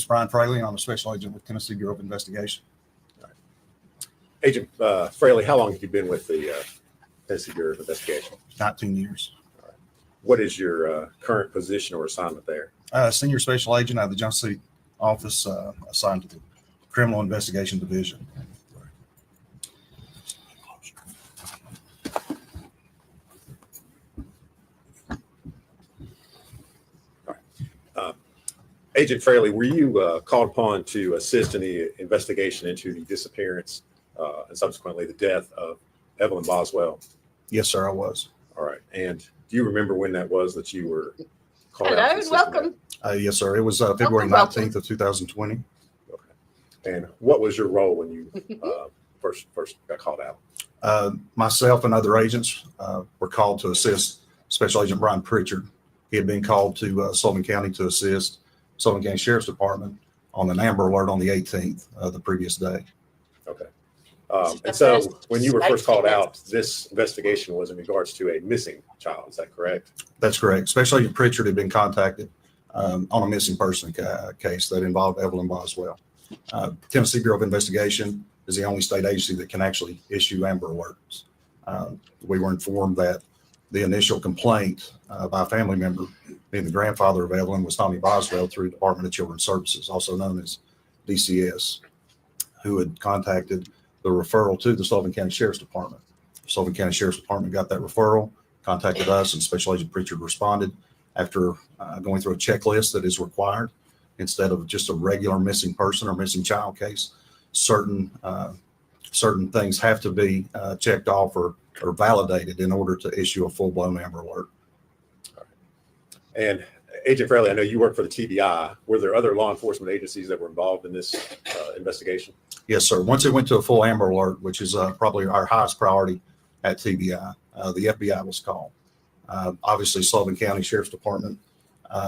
Brian Fraley, and I'm a special agent with Tennessee Bureau of Investigation. All right. Agent Fraley, how long have you been with the Tennessee Bureau of Investigation? 19 years. All right. What is your current position or assignment there? Senior special agent out of the Johnson City office, assigned to the Criminal Investigation Division. Agent Fraley, were you called upon to assist in the investigation into the disappearance and subsequently the death of Evelyn Boswell? Yes, sir, I was. All right. And do you remember when that was that you were called out? Hello and welcome. Yes, sir. It was February 19th of 2020. Okay. And what was your role when you first got called out? Myself and other agents were called to assist Special Agent Brian Pritchard. He had been called to Sullivan County to assist Sullivan County Sheriff's Department on an Amber Alert on the 18th of the previous day. Okay. And so when you were first called out, this investigation was in regards to a missing child. Is that correct? That's correct. Special Agent Pritchard had been contacted on a missing person case that involved Evelyn Boswell. Tennessee Bureau of Investigation is the only state agency that can actually issue Amber Alerts. We were informed that the initial complaint by a family member, being the grandfather of Evelyn, was Tommy Boswell through Department of Children's Services, also known as DCS, who had contacted the referral to the Sullivan County Sheriff's Department. The Sullivan County Sheriff's Department got that referral, contacted us, and Special Agent Pritchard responded after going through a checklist that is required. Instead of just a regular missing person or missing child case, certain things have to be checked off or validated in order to issue a full-blown Amber Alert. All right. And Agent Fraley, I know you work for the TBI. Were there other law enforcement agencies that were involved in this investigation? Yes, sir. Once it went to a full Amber Alert, which is probably our highest priority at TBI, the FBI was called. Obviously, Sullivan County Sheriff's Department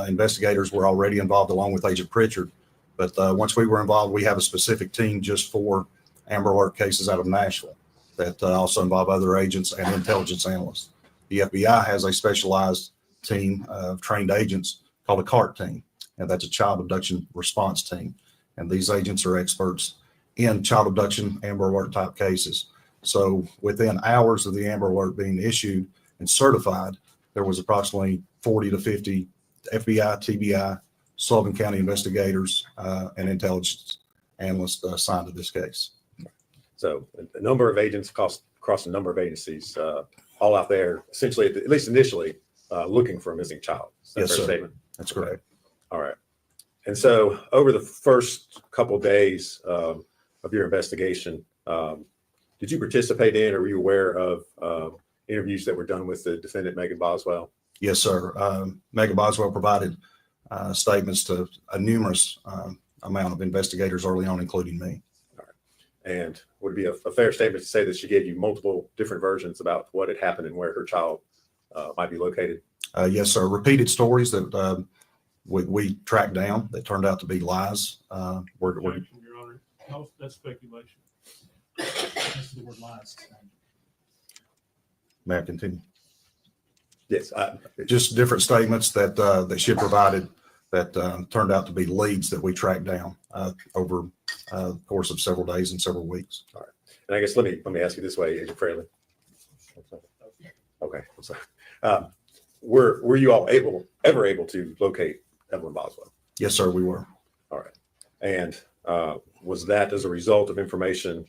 investigators were already involved along with Agent Pritchard. But once we were involved, we have a specific team just for Amber Alert cases out of Nashville that also involve other agents and intelligence analysts. The FBI has a specialized team of trained agents called a CART team, and that's a child abduction response team. And these agents are experts in child abduction Amber Alert type cases. So within hours of the Amber Alert being issued and certified, there was approximately 40 to 50 FBI, TBI, Sullivan County investigators, and intelligence analysts assigned to this case. So a number of agents across a number of agencies, all out there, essentially, at least initially, looking for a missing child. Is that Yes, a fair sir. statement? That's correct. All right. And so over the first couple of days of your investigation, did you participate in or were you aware of interviews that were done with the defendant, Megan Boswell? Yes, sir. Megan Boswell provided statements to a numerous amount of investigators early on, including me. All right. And would it be a fair statement to say that she gave you multiple different versions about what had happened and where her child might be located? Yes, sir. Repeated stories that we tracked down that turned out to be lies. Objection, Your Honor. No, that's speculation. This is the word lies. May I continue? Yes. Just different statements that she had provided that turned out to be leads that we tracked down over the course of several days and several weeks. All right. And I guess let me ask you this way, Agent Fraley. Okay. I'm sorry. Were you all ever able to locate Evelyn Boswell? Yes, sir, we were. All right. And was that as a result of information?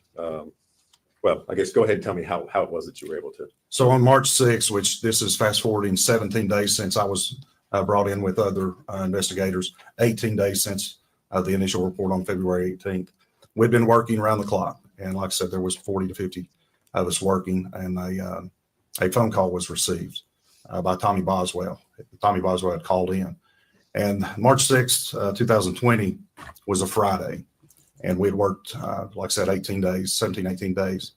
Well, I guess go ahead and tell me how it was that you were able to. So on March 6th, which this is fast forwarding 17 days since I was brought in with other investigators, 18 days since the initial report on February 18th, we'd been working around the clock. And like I said, there was 40 to 50 of us working, and a phone call was received by Tommy Boswell. Tommy Boswell had called in. And March 6th, 2020 was a Friday. And we'd worked, like I said, 18 days.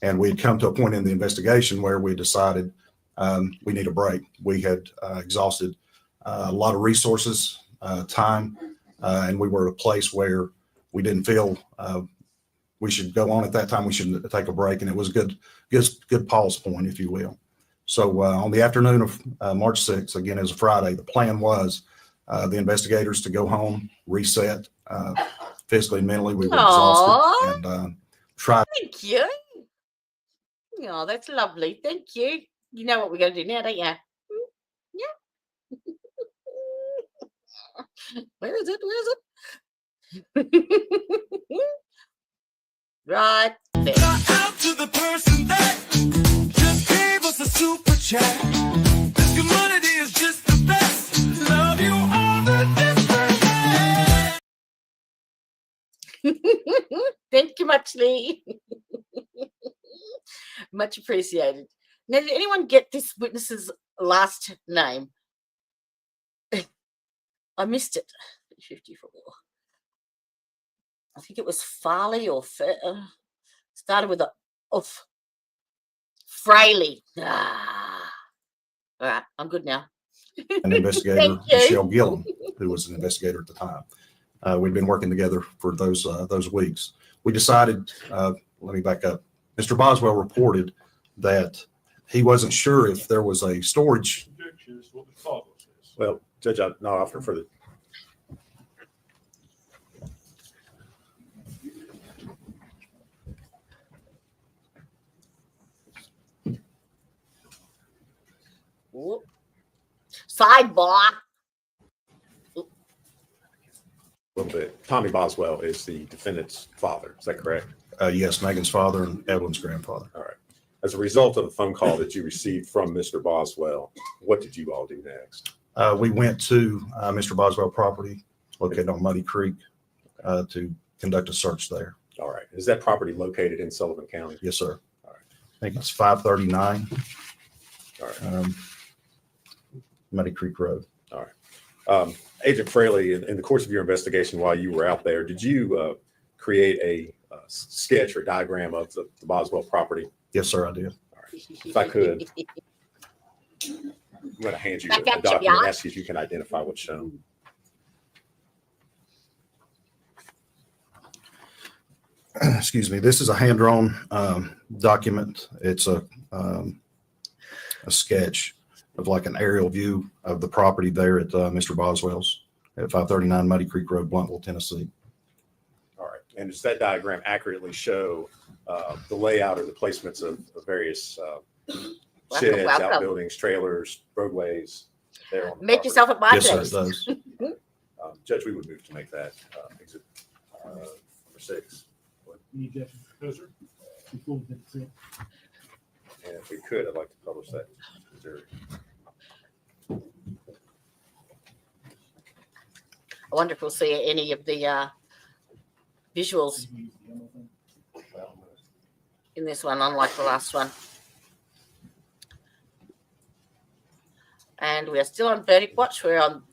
And we had come to a point in the investigation where we decided we need a break. We had exhausted a lot of resources, time, and we were at a place where we didn't feel we should go on at that time. We should take a break. And it was a good pause point, if you will. So on the afternoon of March 6th, again, it was a Friday, the plan was the investigators to go home, reset physically and mentally. We were Aw. exhausted and tried. Thank you. Oh, that's lovely. Thank you. You know what we're going to do now, don't you? Yeah. Where is it? Right there. Shout out to the person that just gave us a super chat. This community is just the best. Love you all the different. Thank you much, Lee. Much appreciated. Now, did anyone get this witness's last name? I missed it. 54. I think it was Farley or started with a oof. Fraley. Ah. All right, I'm good now. An investigator, Thank you. Michelle Gillum, who was an investigator at the time. We'd been working together for those weeks. We decided, let me back up. Mr. Boswell reported that he wasn't sure if there was a storage. Objection is what the Boswell says. Well, Judge, I'll offer further. Whoop. Sidebar. A little bit. Tommy Boswell is the defendant's father. Is that correct? Yes, Megan's father and Evelyn's grandfather. All right. As a result of the phone call that you received from Mr. Boswell, what did you all do next? We went to Mr. Boswell property located on Muddy Creek to conduct a search there. All right. Is that property located in Sullivan County? Yes, sir. All right. I think it's 539 All right. Muddy Creek Road. All right. Agent Fraley, in the course of your investigation while you were out there, did you create a sketch or diagram of the Boswell property? Yes, sir, I did. All right. If I could, I'm going to hand you Back the up, document yeah. and ask you if you can identify what's shown. Excuse me. This is a hand-drawn document. It's a sketch of like an aerial view of the property there at Mr. Boswell's at 539 Muddy Creek Road, Bluntville, Tennessee. All right. And does that diagram accurately show the layout or the placements of various sheds, welcome. outbuildings, trailers, roadways there on the Make property? yourself at my Yes, sir, place. it does. Judge, we would move to make that exhibit number 6. Any objection? No, sir. Before we get to it. And if we could, I'd like to publish that. Is there- I wonder if we'll see any of the visuals in this one, unlike the last one. And we are still on verdict watch. We're on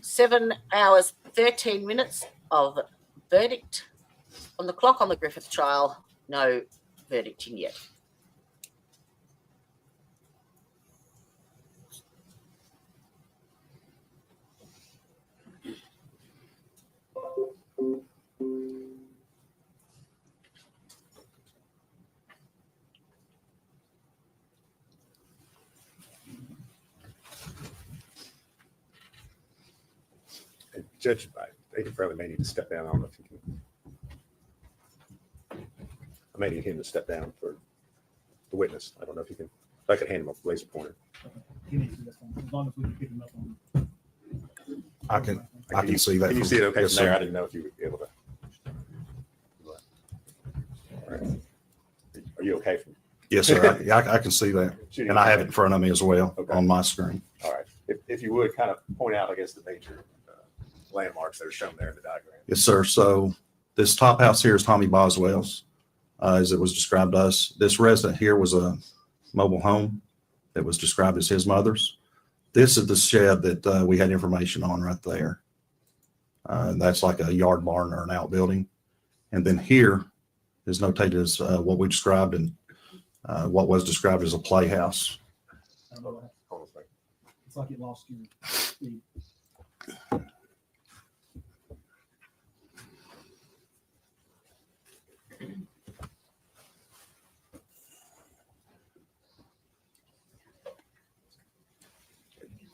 7 hours, 13 minutes of verdict on the clock on the Griffith trial. No verdict in yet. and Judge, Agent Fraley may need to step down. I don't know if he can. I may need him to step down for the witness. I don't know if he can. If I could hand him a laser pointer. He needs to, that's fine. As long as we can pick him up on. I can see that. Can you from- see it okay Yes, from there? sir. I didn't know if you would be able to. All right. Are you okay from Yes, sir. I can see that. shooting? And I have it in front of me as well Okay. on my screen. All right. If you would kind of point out, I guess, the major landmarks that are shown there in the diagram. Yes, sir. So this top house here is Tommy Boswell's, as it was described to us. This resident here was a mobile home that was described as his mother's. This is the shed that we had information on right there. That's like a yard barn or an outbuilding. And then here is notated as what we described and what was described as a playhouse. I don't know what happened. Hold on a second. It's like it lost your speed.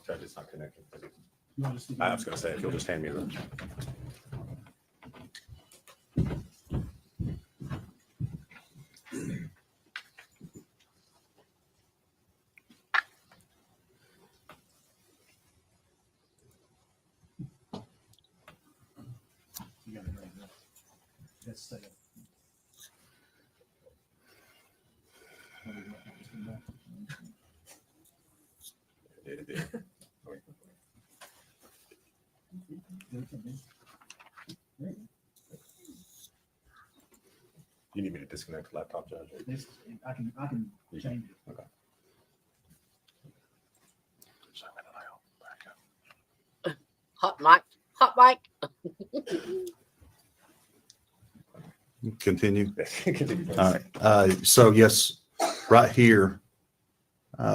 Judge, it's not connecting. You want to see? I was going to say, if you'll just hand me the. You got it right there. That's set up. You need me to disconnect the laptop, Judge? I can change it. Okay. Hot mic. Continue. Continue, please. All right. So yes, right here,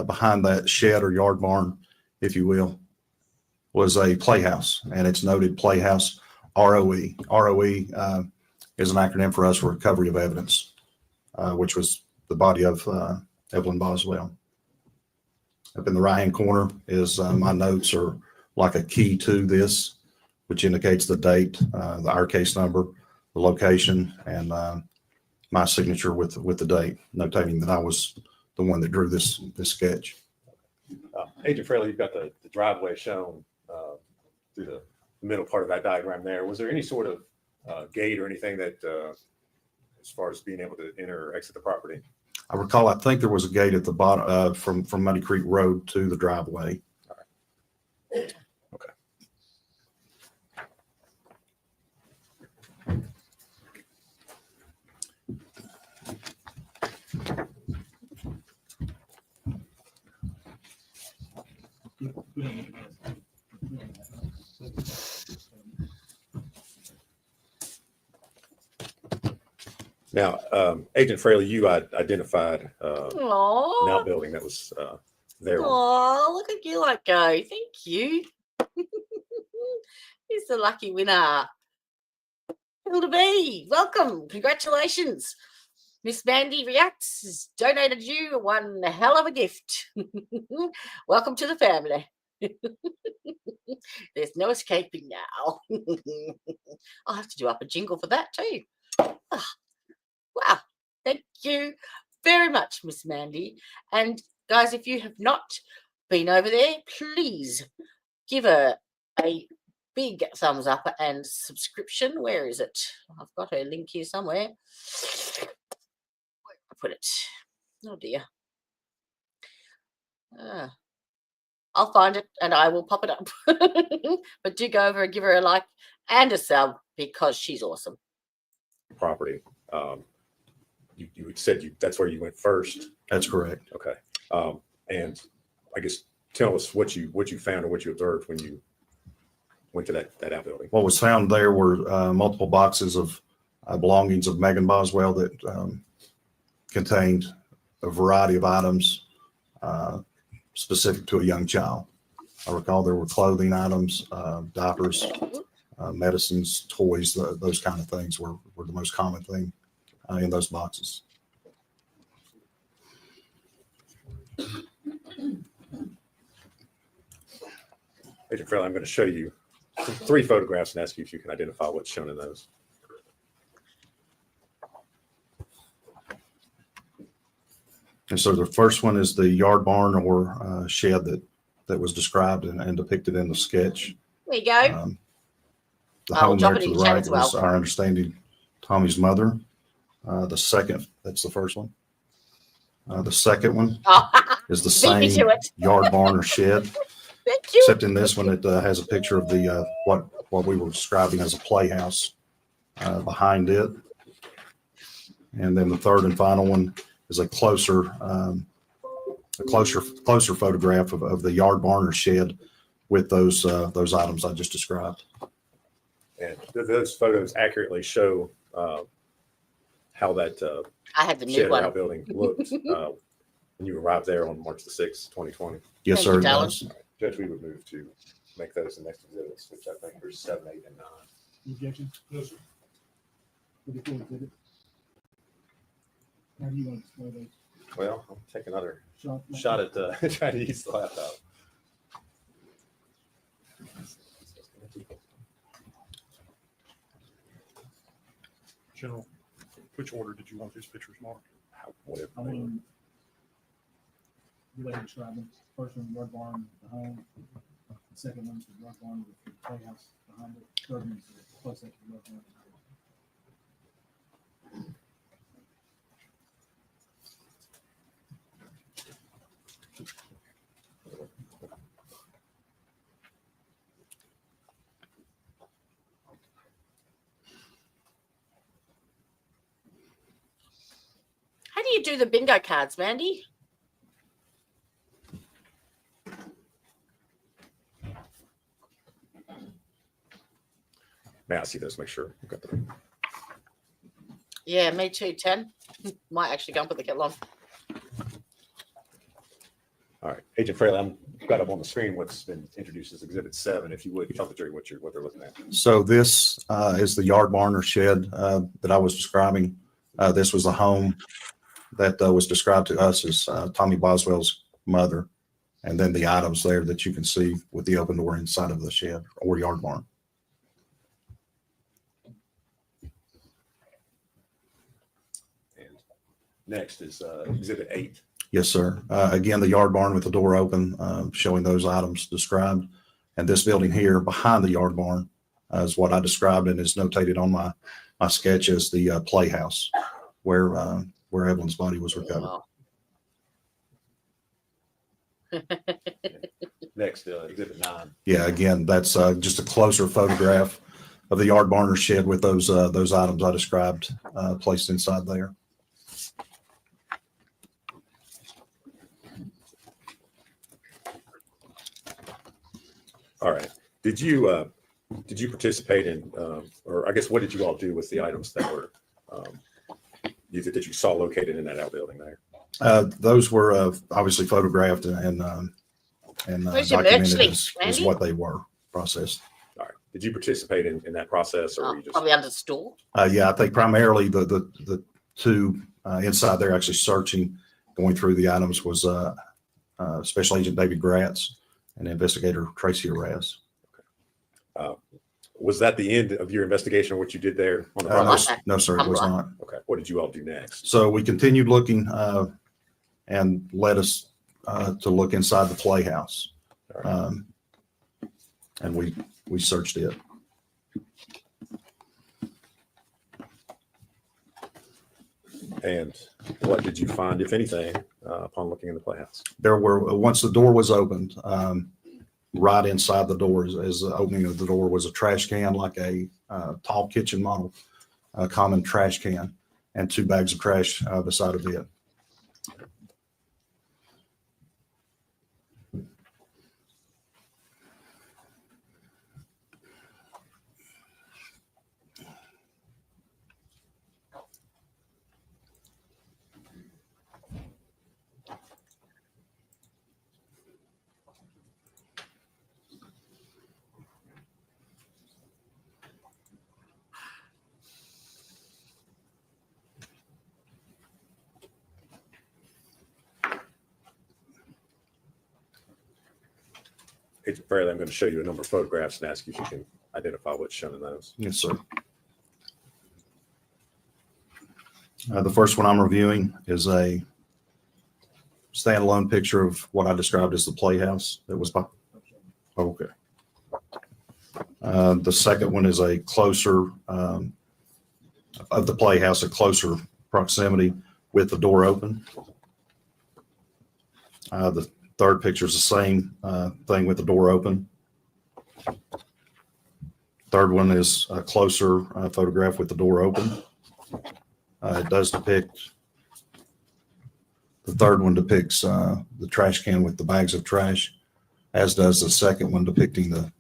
behind that shed or yard barn, if you will, was a playhouse, and it's noted playhouse ROE. ROE is an acronym for us for recovery of evidence, which was the body of Evelyn Boswell. Up in the right-hand corner is my notes are like a key to this, which indicates the date, our case number, the location, and my signature with the date, notating that I was the one that drew this sketch. Agent Fraley, you've got the driveway shown through the middle part of that diagram there. Was there any sort of gate or anything that, as far as being able to enter or exit the property? I recall, I think there was a gate at the bottom from Muddy Creek Road to the driveway. Okay. Now, Agent Fraley, you identified an Oh, outbuilding that was there. look at you, like go. Thank you. He's the lucky winner. Hilda B, welcome. Congratulations. Miss Mandy Reacts has donated you one hell of a gift. Welcome to the family. There's no escaping now. I'll have to do up a jingle for that too. Ah, wow. Thank you very much, Miss Mandy. And guys, if you have not been over there, please give her a big thumbs up and subscription. Where is it? I've got her link here somewhere. Where did I put it? Oh dear. I'll find it and I will pop it up. But do go over and give her a like and a sub because she's awesome. Property. You said that's where you went first. That's correct. Okay. And I guess tell us what you found or what you observed when you went to that outbuilding. What was found there were multiple boxes of belongings of Megan Boswell that contained a variety of items specific to a young child. I recall there were clothing items, diapers, medicines, toys, those kind of things were the most common thing in those boxes. Agent Fraley, I'm going to show you 3 photographs and ask you if you can identify what's shown in those. And so the first one is the yard barn or shed that was described and depicted in the sketch. There you go. The I'll home drop there it to in the chat right as well. was our understanding Tommy's mother. The second, that's the first one. The second one is the Beat me same to it. yard barn or shed, Thank you. except in this one it has a picture of the what we were describing as a playhouse behind it. And then the third and final one is a closer photograph of the yard barn or shed with those items I just described. And those photos accurately show how that I had the new shed or one. outbuilding looked when you arrived there on March the 6th, 2020. Yes, Thank sir. you, It Talon. does. Judge, we would move to make those the next exhibits, which I think are 7, 8, and 9. Objection? No, sir. Before exhibit. How do you want to display those? Well, I'll take another Shot? shot at trying to use the laptop. general, which order did you want these pictures marked? Whatever. I mean, you like to describe them. First one, yard barn, the home. The second one's the yard barn with the playhouse behind it. Third one's the close up to the yard barn. How do you do the bingo cards, Mandy? May I see those? Make sure. We've got the- Yeah, me too. 10. Might actually go and put the kettle on. All right, Agent Fraley, I've got up on the screen what's been introduced as Exhibit 7. If you would tell the jury what they're looking at. So this is the yard barn or shed that I was describing. This was a home that was described to us as Tommy Boswell's mother. And then the items there that you can see with the open door inside of the shed or yard barn. And next is Exhibit 8. Yes, sir. Again, the yard barn with the door open, showing those items described. And this building here behind the yard barn is what I described and is notated on my sketch as the playhouse where Evelyn's body was recovered. Wow. Next, Exhibit 9. Yeah, again, that's just a closer photograph of the yard barn or shed with those items I described placed inside there. All right. Did you participate in, or I guess what did you all do with the items that were that you saw located in that outbuilding there? Those were obviously photographed and Where's your merch documented link, as Randy? what they were processed. All right. Did you participate in that process, or were you just? Probably under the store. Yeah, I think primarily the two inside there actually searching, going through the items was Special Agent David Gratz and Investigator Tracy Arras. Was that the end of your investigation? What you did there on the No, property? no, sir, it was not. Okay. What did you all do next? So we continued looking and led us to look inside the playhouse. And we searched it. And what did you find, if anything, upon looking in the playhouse? There were, once the door was opened, right inside the door, as the opening of the door, was a trash can, like a tall kitchen model, a common trash can, and 2 bags of trash beside of it. Agent Fraley, I'm going to show you a number of photographs and ask you if you can identify what's shown in those. Yes, sir. The first one I'm reviewing is a standalone picture of what I described as the playhouse that was by. Okay. The second one is a closer of the playhouse, a closer proximity with the door open. The third picture is the same thing with the door open. Third one is a closer photograph with the door open. It does depict, the third one depicts the trash can with the bags of trash, as does the second one depicting the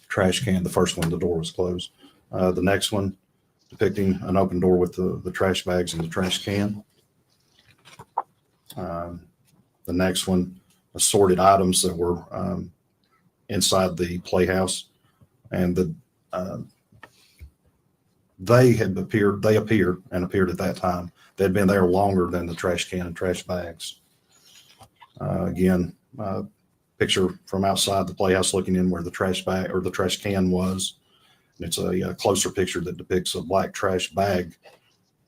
trash can. The first one, the door was closed. The next one depicting an open door with the trash bags and the trash can. The next one, assorted items that were inside the playhouse, and they appeared at that time. They'd been there longer than the trash can and trash bags. Again, picture from outside the playhouse looking in where the trash bag or the trash can was. And it's a closer picture that depicts a black trash bag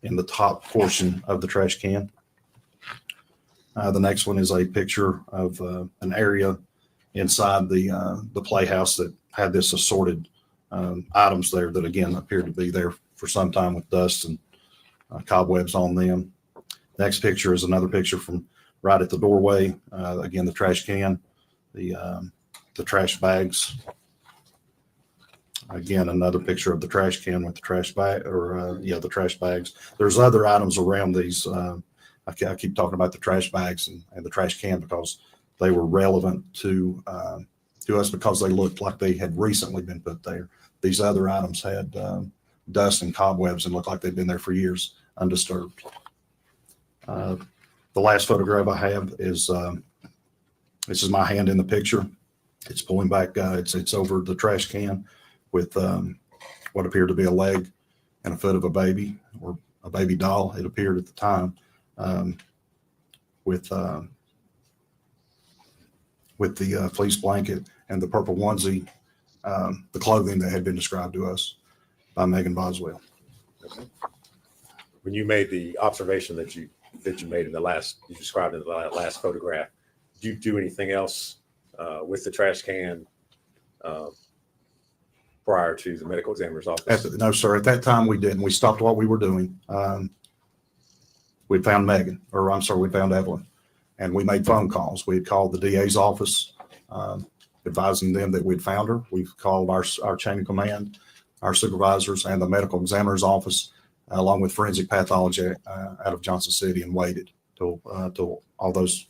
in the top portion of the trash can. The next one is a picture of an area inside the playhouse that had this assorted items there that again appeared to be there for some time with dust and cobwebs on them. Next picture is another picture from right at the doorway. Again, the trash can, the trash bags. Again, another picture of the trash can with the trash bag, or the trash bags. There's other items around these. I keep talking about the trash bags and the trash can because they were relevant to us because they looked like they had recently been put there. These other items had dust and cobwebs and looked like they'd been there for years undisturbed. The last photograph I have is this is my hand in the picture. It's pulling back. It's over the trash can with what appeared to be a leg and a foot of a baby or a baby doll. It appeared at the time with the fleece blanket and the purple onesie, the clothing that had been described to us by Megan Boswell. Okay. When you made the observation that you made in the last, you described in the last photograph, did you do anything else with the trash can prior to the medical examiner's office? No, sir. At that time, we didn't. We stopped what we were doing. We found Megan, or I'm sorry, we found Evelyn, and we made phone calls. We had called the DA's office, advising them that we'd found her. We've called our chain of command, our supervisors, and the medical examiner's office, along with forensic pathology out of Johnson City, and waited till all those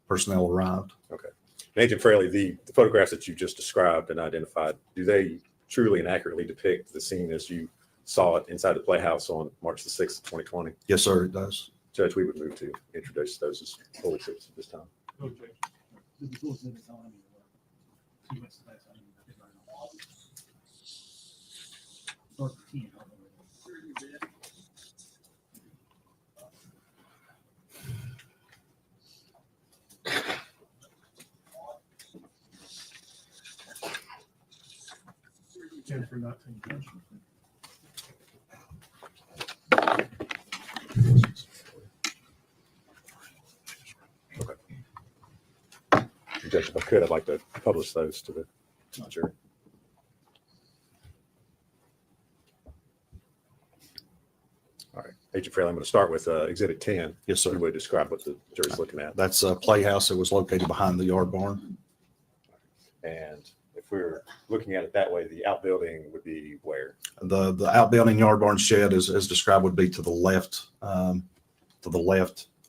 personnel arrived. Okay. Agent Fraley, the photographs that you just described and identified, do they truly and accurately depict the scene as you saw it inside the Playhouse on March the 6th, 2020? Yes, sir, it does. Judge, we would move to introduce those as full exhibits at this time. No objection. The full exhibits on any 2 minutes less. I mean, I think right now. Start with 10. Jennifer, 19. Judge, if I could, I'd like to publish those to the jury. All right, Agent Fraley, I'm going to start with Exhibit 10. Yes, sir. You would describe what the jury's looking at. That's a playhouse that was located behind the yard barn. And if we're looking at it that way, the outbuilding would be where? The outbuilding yard barn shed, as described, would be to the left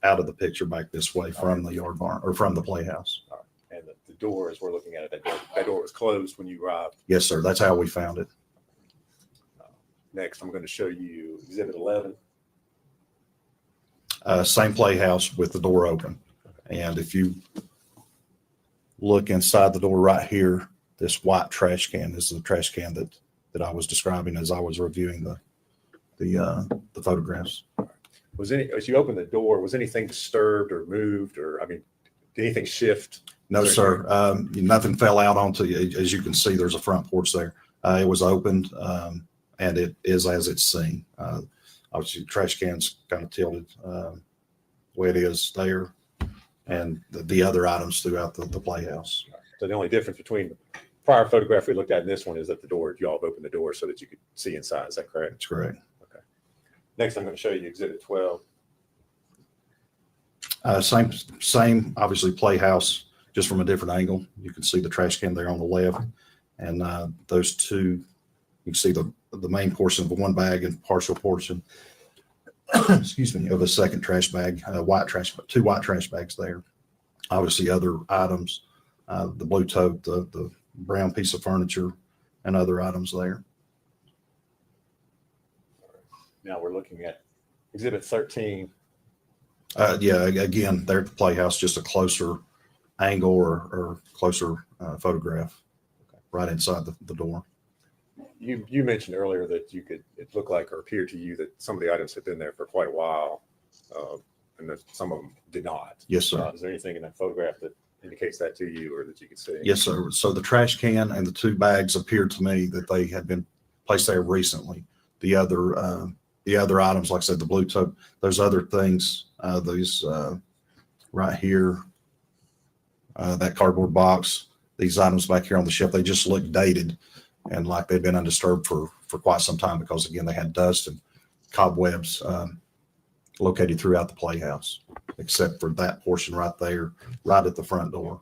out of the picture back this way from the yard barn or from the playhouse. All right. And the door, as we're looking at it, that door was closed when you arrived. Yes, sir. That's how we found it. Next, I'm going to show you Exhibit 11. Same playhouse with the door open. And if you look inside the door right here, this white trash can is the trash can that I was describing as I was reviewing the photographs. As you opened the door, was anything disturbed or moved, or did anything shift? No, sir. Nothing fell out onto you. As you can see, there's a front porch there. It was opened, and it is as it's seen. Obviously, the trash can's kind of tilted the way it is there, and the other items throughout the playhouse. So the only difference between the prior photograph we looked at and this one is that you all have opened the door so that you could see inside. Is that correct? That's correct. Okay. Next, I'm going to show you Exhibit 12. Same, obviously, playhouse, just from a different angle. You can see the trash can there on the left, and those two, you can see the main portion of one bag and partial portion, excuse me, of a second trash bag, two white trash bags there. Obviously, other items, the blue tote, the brown piece of furniture, and other items there. Now we're looking at Exhibit 13. Again, there at the playhouse, just a closer angle or closer photograph right inside the door. You mentioned earlier that it looked like or appeared to you that some of the items had been there for quite a while, and that some of them did not. Yes, sir. Is there anything in that photograph that indicates that to you or that you can see? Yes, sir. So the trash can and the two bags appeared to me that they had been placed there recently. The other the other items, like I said, the blue tote, those other things, these right here, that cardboard box, these items back here on the shelf, they just look dated and like they've been undisturbed for quite some time because, again, they had dust and cobwebs located throughout the playhouse, except for that portion right there, right at the front door.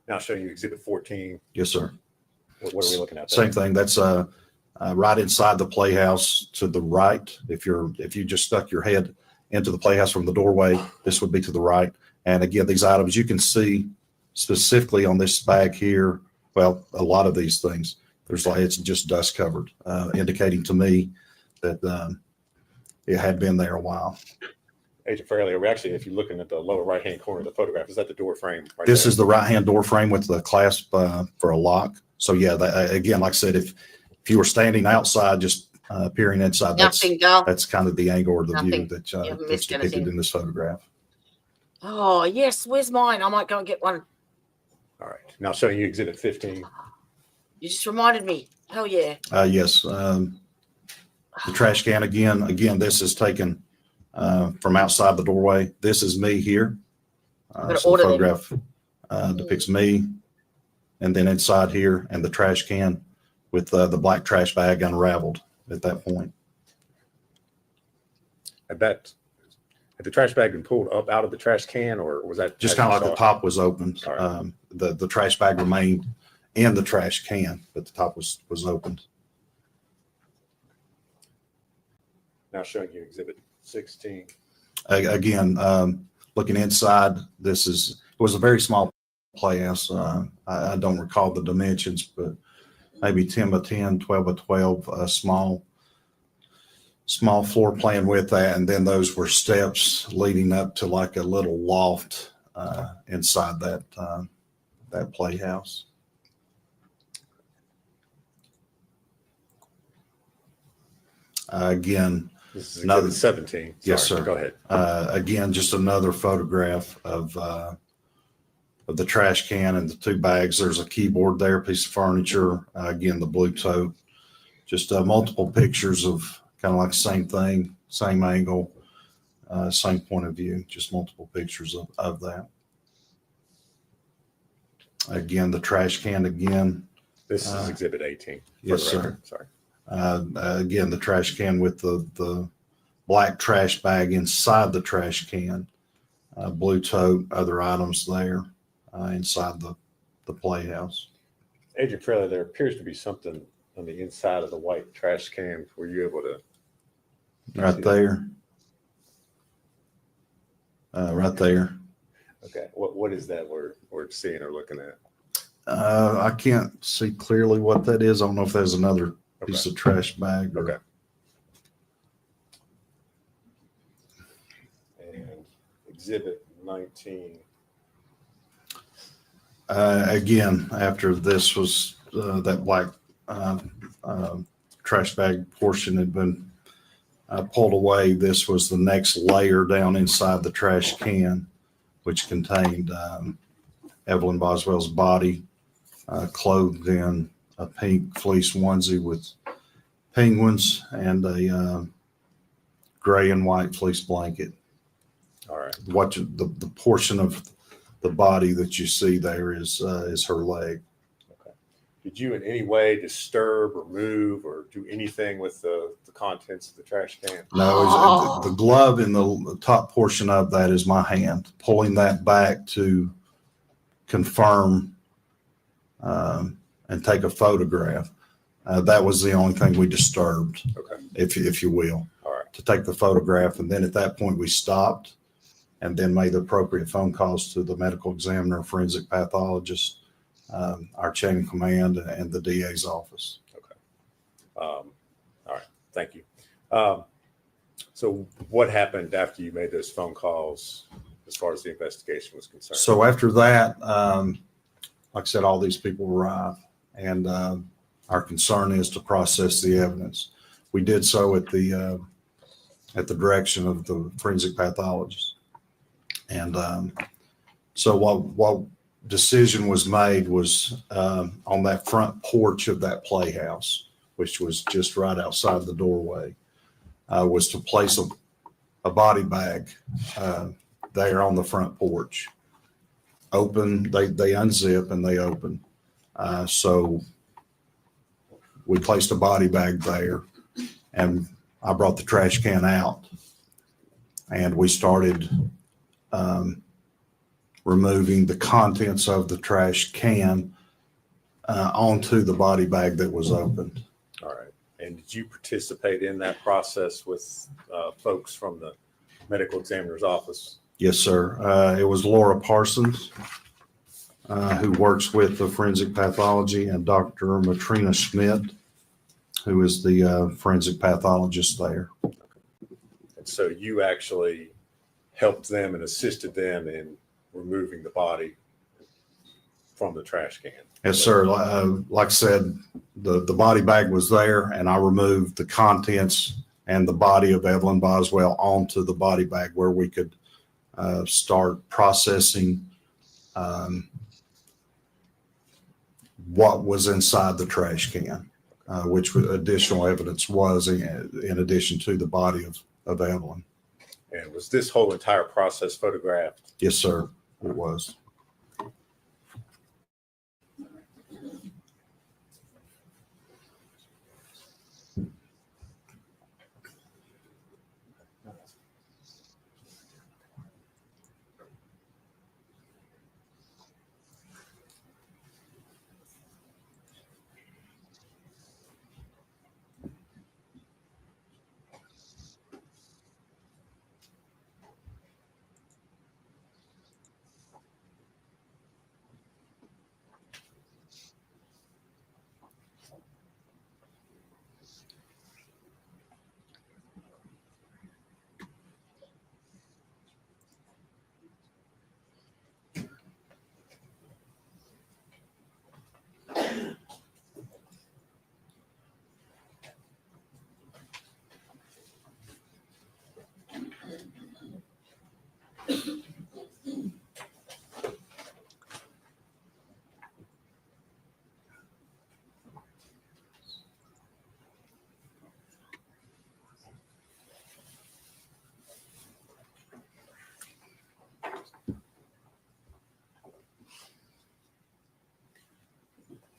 Now showing you Exhibit 14. Yes, sir. What are we looking at there? Same thing. That's right inside the playhouse to the right. If you just stuck your head into the playhouse from the doorway, this would be to the right. And again, these items you can see specifically on this bag here. Well, a lot of these things, it's just dust covered, indicating to me that it had been there a while. Agent Fraley, are we actually, if you're looking at the lower right-hand corner of the photograph, is that the door frame? Right This there? is the right-hand door frame with the clasp for a lock. So yeah, again, like I said, if you were standing outside, just peering inside, Nothing, girl. that's kind of the angle or the view Nothing. that You haven't that's missed depicted anything. in this photograph. Oh, yes. Where's mine? I might go and get one. All right. Now showing you Exhibit 15. You just reminded me. Hell yeah. Yes, the trash can again, this is taken from outside the doorway. This is me here. Gotta So the order them. photograph depicts me, and then inside here, and the trash can with the black trash bag unraveled at that point. Had the trash bag been pulled up out of the trash can, or was that Just kind of like the top was opened. All right. The trash bag remained in the trash can, but the top was opened. Now showing you Exhibit 16. Again, looking inside, it was a very small playhouse. I don't recall the dimensions, but maybe 10 by 10, 12 by 12, a small floor plan with that. And then those were steps leading up to like a little loft inside that playhouse. Again, This is Another- Exhibit 17. Yes, Sorry, sir. Go ahead. Again, just another photograph of the trash can and the two bags. There's a keyboard there, piece of furniture. Again, the blue tote. Just multiple pictures of kind of like the same thing, same angle, same point of view. Just multiple pictures of that. Again, the trash can again. This is Exhibit 18. for Yes, the sir. record. Sorry. Again, the trash can with the black trash bag inside the trash can, blue tote, other items there inside the playhouse. Agent Fraley, there appears to be something on the inside of the white trash can. Were you able to? Right there. Right there. Okay. What is that we're seeing or looking at? I can't see clearly what that is. I don't know if there's another Okay. piece of trash bag. Okay. And Exhibit 19. Again, after this was that black trash bag portion had been pulled away, this was the next layer down inside the trash can, which contained Evelyn Boswell's body, clothed in a pink fleece onesie with penguins and a gray and white fleece blanket. All right. What the portion of the body that you see there is her leg. Okay. Did you in any way disturb or move or do anything with the contents of the trash can? No, Oh. the glove in the top portion of that is my hand. Pulling that back to confirm and take a photograph. That was the only thing we disturbed, Okay. if you will, All right. to take the photograph. And then at that point we stopped and then made the appropriate phone calls to the medical examiner, forensic pathologist, our chain of command, and the DA's office. All right. Thank you. So what happened after you made those phone calls as far as the investigation was concerned? So after that, like I said, all these people arrived, and our concern is to process the evidence. We did so at the direction of the forensic pathologist, and so what decision was made was on that front porch of that playhouse. which was just right outside the doorway, was to place a body bag there on the front porch. Open, they unzip and they open. So we placed a body bag there, and I brought the trash can out, and we started removing the contents of the trash can onto the body bag that was opened. All right. And did you participate in that process with folks from the medical examiner's office? Yes, sir. It was Laura Parsons, who works with the forensic pathology, and Dr. Matrina Schmidt, who is the forensic pathologist there. And so you actually helped them and assisted them in removing the body from the trash can. Yes, sir. Like I said, the body bag was there, and I removed the contents and the body of Evelyn Boswell onto the body bag where we could start processing what was inside the trash can, which additional evidence was in addition to the body of Evelyn. And was this whole entire process photographed? Yes, sir, it was.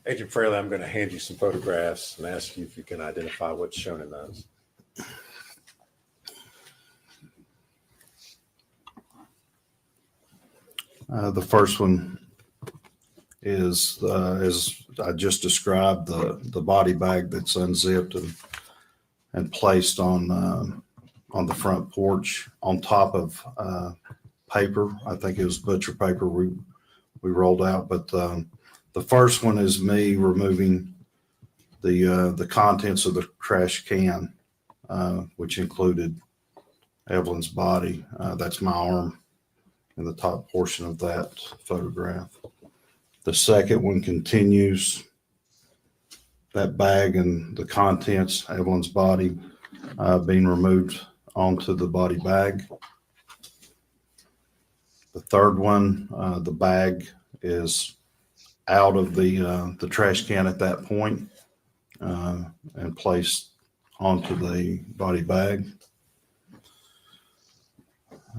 Agent Fraley, I'm going to hand you some photographs and ask you if you can identify what's shown in those. The first one is, as I just described, the body bag that's unzipped and placed on the front porch on top of paper. I think it was butcher paper we rolled out, but the first one is me removing the contents of the trash can, which included Evelyn's body. That's my arm in the top portion of that photograph. The second one continues that bag and the contents, Evelyn's body, being removed onto the body bag. The third one, the bag is out of the trash can at that point, and placed onto the body bag.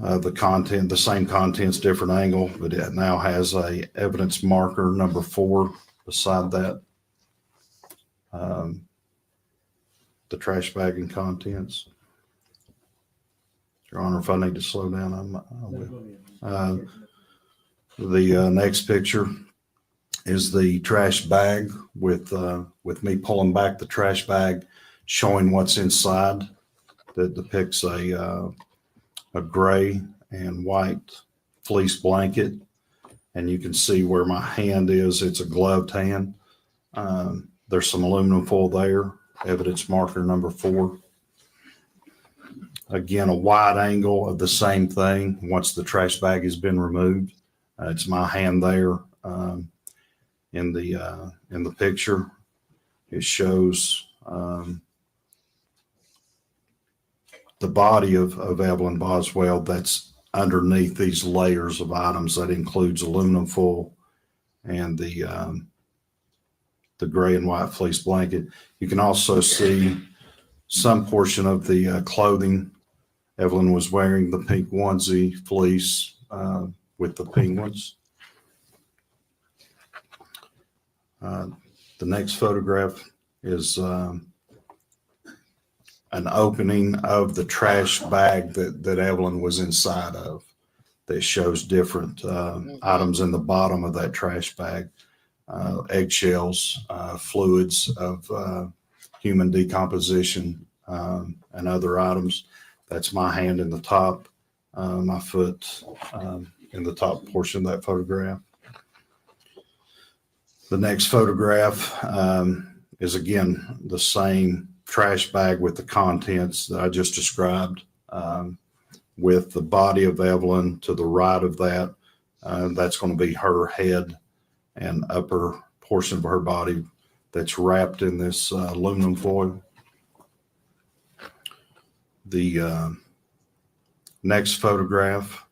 The same contents, different angle, but it now has a evidence marker number 4 beside that, the trash bag and contents. Your Honor, if I need to slow down, I will. The next picture is the trash bag with me pulling back the trash bag, showing what's inside. That depicts a gray and white fleece blanket, and you can see where my hand is. It's a gloved hand. There's some aluminum foil there, evidence marker number 4. Again, a wide angle of the same thing once the trash bag has been removed. It's my hand there in the picture. It shows the body of Evelyn Boswell that's underneath these layers of items. That includes aluminum foil and the the gray and white fleece blanket. You can also see some portion of the clothing. Evelyn was wearing the pink onesie fleece with the penguins. The next photograph is an opening of the trash bag that Evelyn was inside of, that shows different items in the bottom of that trash bag. Eggshells, fluids of human decomposition, and other items. That's my hand in the top, my foot in the top portion of that photograph. The next photograph is again the same trash bag with the contents that I just described, with the body of Evelyn to the right of that. That's going to be her head and upper portion of her body that's wrapped in this aluminum foil. The next photograph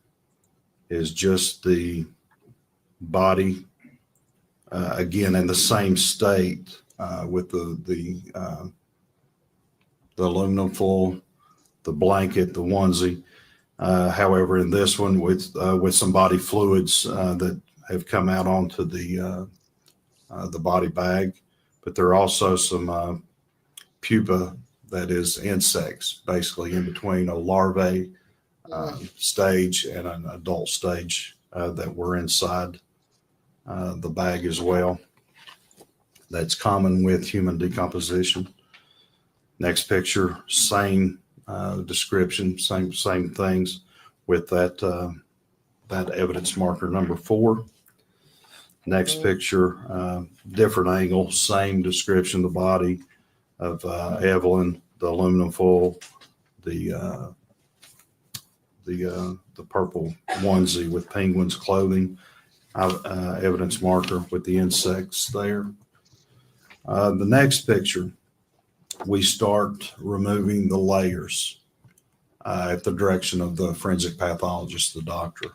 is just the body, again in the same state, with the aluminum foil, the blanket, the onesie. However, in this one with some body fluids that have come out onto the body bag, but there are also some pupa, that is insects, basically in between a larvae stage and an adult stage that were inside the bag as well. That's common with human decomposition. Next picture, same description, same things with that evidence marker number 4. Next picture, different angle, same description, the body of Evelyn, the aluminum foil, the purple onesie with penguins clothing, evidence marker with the insects there. The next picture, we start removing the layers at the direction of the forensic pathologist, the doctor.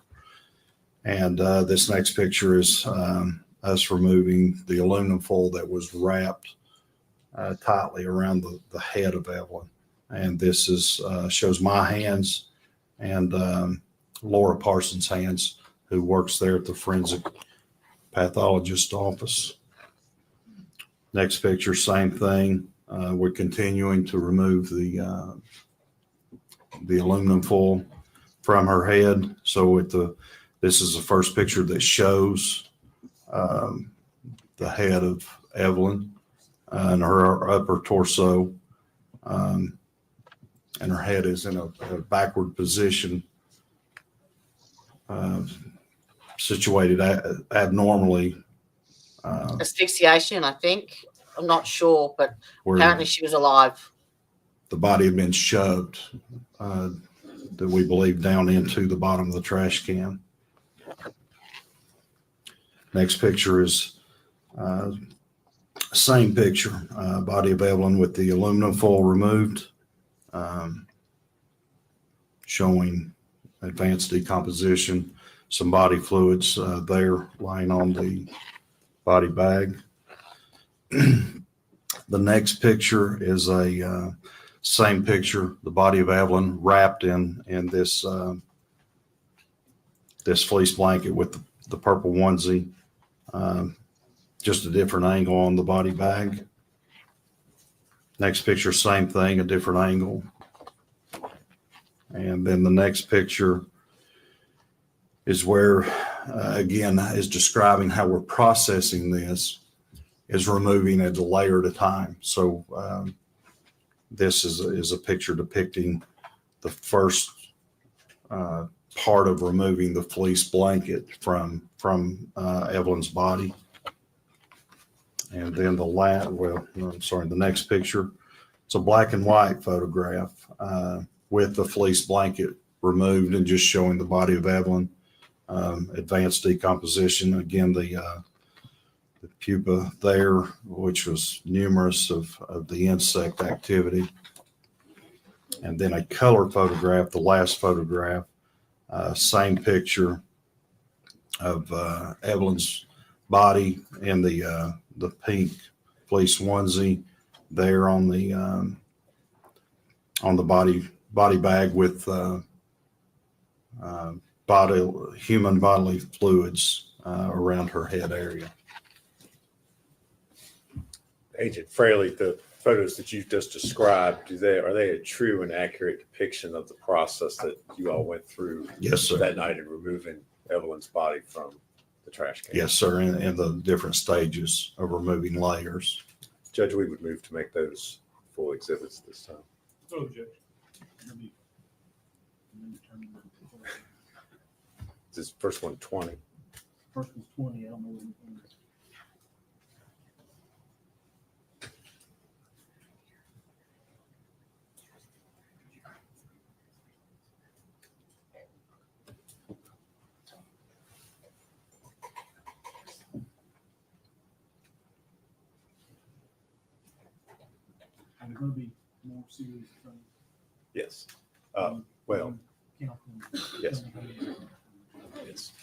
And this next picture is us removing the aluminum foil that was wrapped tightly around the head of Evelyn. And this shows my hands and Laura Parsons' hands, who works there at the forensic pathologist office. Next picture, same thing. We're continuing to remove the aluminum foil from her head. So this is the first picture that shows the head of Evelyn and her upper torso, and her head is in a backward position, situated abnormally. Asphyxiation, I think. I'm not sure, but Where apparently she was alive. the body had been shoved, that we believe, down into the bottom of the trash can. Next picture is same picture, body of Evelyn with the aluminum foil removed, showing advanced decomposition, some body fluids there lying on the body bag. The next picture is a same picture, the body of Evelyn wrapped in this this fleece blanket with the purple onesie, just a different angle on the body bag. Next picture, same thing, a different angle. And then the next picture is where, again, is describing how we're processing this, is removing it a layer at a time. So this is a picture depicting the first part of removing the fleece blanket from Evelyn's body. And then the next picture, it's a black and white photograph with the fleece blanket removed and just showing the body of Evelyn, advanced decomposition. Again, the pupa there, which was numerous of the insect activity. And then a color photograph, the last photograph, same picture of Evelyn's body in the pink police onesie there on the body bag with human bodily fluids around her head area. Agent Fraley, the photos that you've just described, are they a true and accurate depiction of the process that you all went through Yes, sir. that night in removing Evelyn's body from the trash can? Yes, sir. In the different stages of removing layers. Judge, we would move to make those full exhibits this time. No objection. It'll be- and then determine the- This first one, 20. First was 20, I don't know. What it was. And there's going to be more serious things. Yes. Well, Count them. yes. Yes.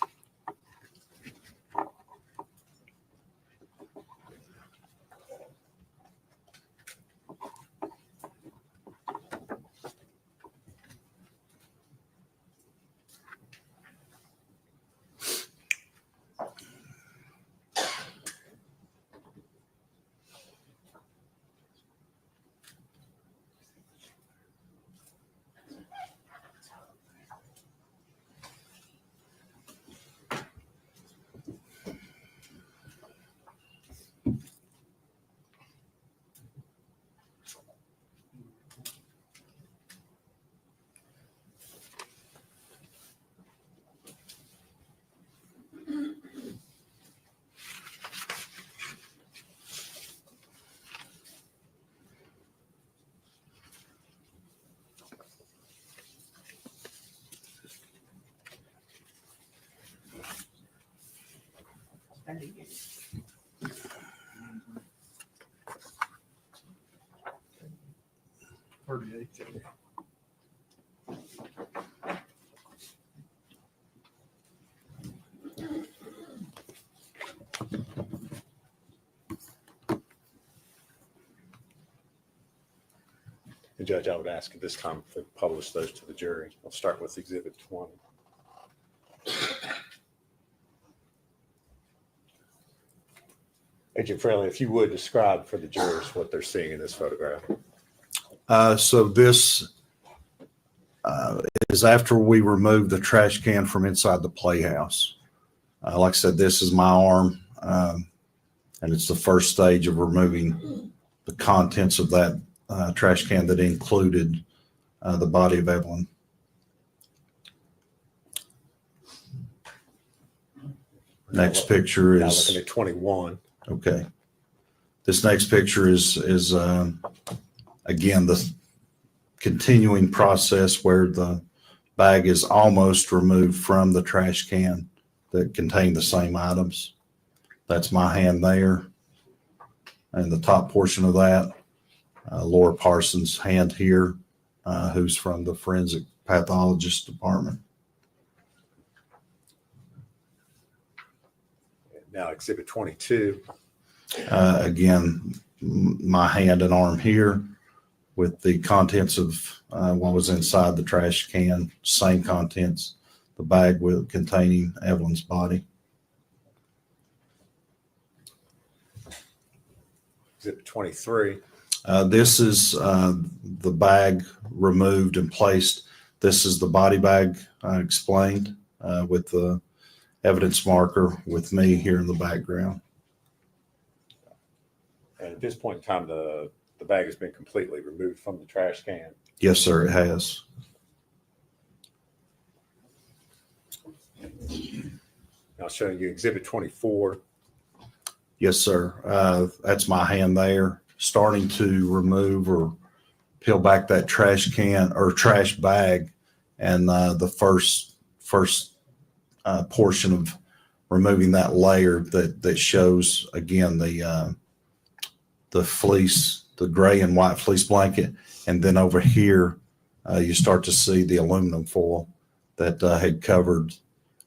And Judge, I would ask at this time to publish those to the jury. I'll start with Exhibit 20. Agent Fraley, if you would describe for the jurors what they're seeing in this photograph. So this is after we removed the trash can from inside the playhouse. Like I said, this is my arm, and it's the first stage of removing the contents of that trash can that included the body of Evelyn. Next picture Now is looking at 21. okay. This next picture is again the continuing process where the bag is almost removed from the trash can that contained the same items. That's my hand there, and the top portion of that, Laura Parsons' hand here, who's from the forensic pathologist department. Now Exhibit 22. Again, my hand and arm here with the contents of what was inside the trash can, same contents, the bag with containing Evelyn's body. Exhibit 23. This is the bag removed and placed. This is the body bag I explained with the evidence marker with me here in the background. And at this point in time, the bag has been completely removed from the trash can. Yes, sir, it has. Now showing you Exhibit 24. Yes, sir. That's my hand there, starting to remove or peel back that trash can or trash bag, and the first portion of removing that layer that shows again the fleece, the gray and white fleece blanket, and then over here you start to see the aluminum foil that had covered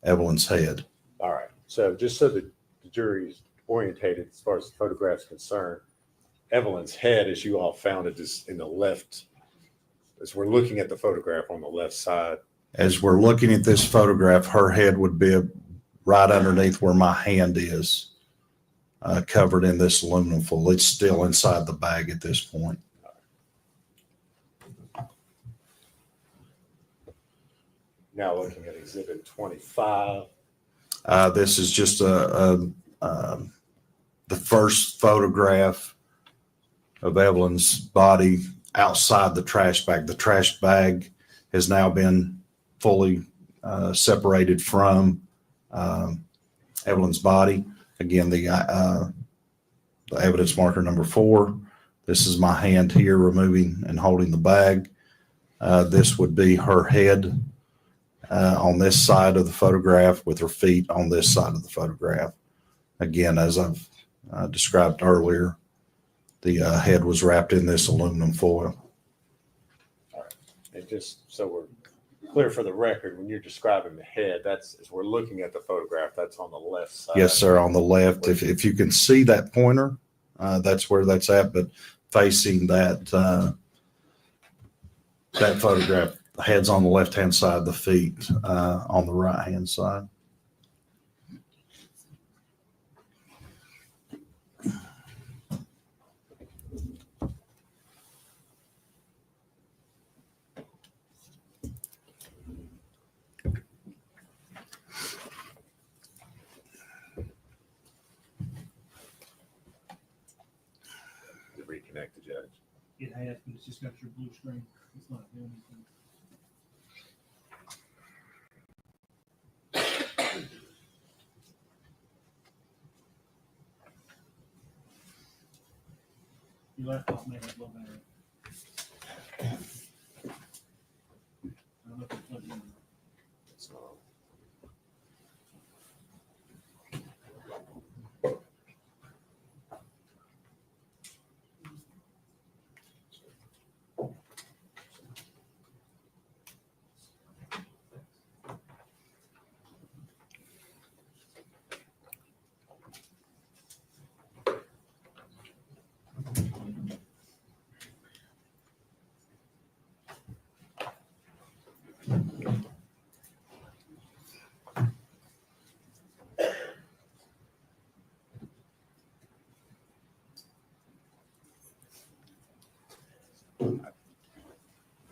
Evelyn's head. All right. So just so that the jury is orientated as far as the photograph is concerned, Evelyn's head, as you all found it, is in the left. As we're looking at the photograph on the left side. As we're looking at this photograph, her head would be right underneath where my hand is, covered in this aluminum foil. It's still inside the bag at this point. Now looking at Exhibit 25. This is just the first photograph of Evelyn's body outside the trash bag. The trash bag has now been fully separated from Evelyn's body. Again, the evidence marker number 4. This is my hand here removing and holding the bag. This would be her head on this side of the photograph with her feet on this side of the photograph. Again, as I've described earlier, the head was wrapped in this aluminum foil. All right. And just so we're clear for the record, when you're describing the head, that's as we're looking at the photograph, that's on the left side. Yes, sir, on the left. If you can see that pointer, that's where that's at, but facing that photograph, the head's on the left-hand side, the feet on the right-hand side. To reconnect the judge. It has, but it's just got your blue screen. It's not doing anything. Your laptop may have low battery. I don't know if it's plugged in or not. So,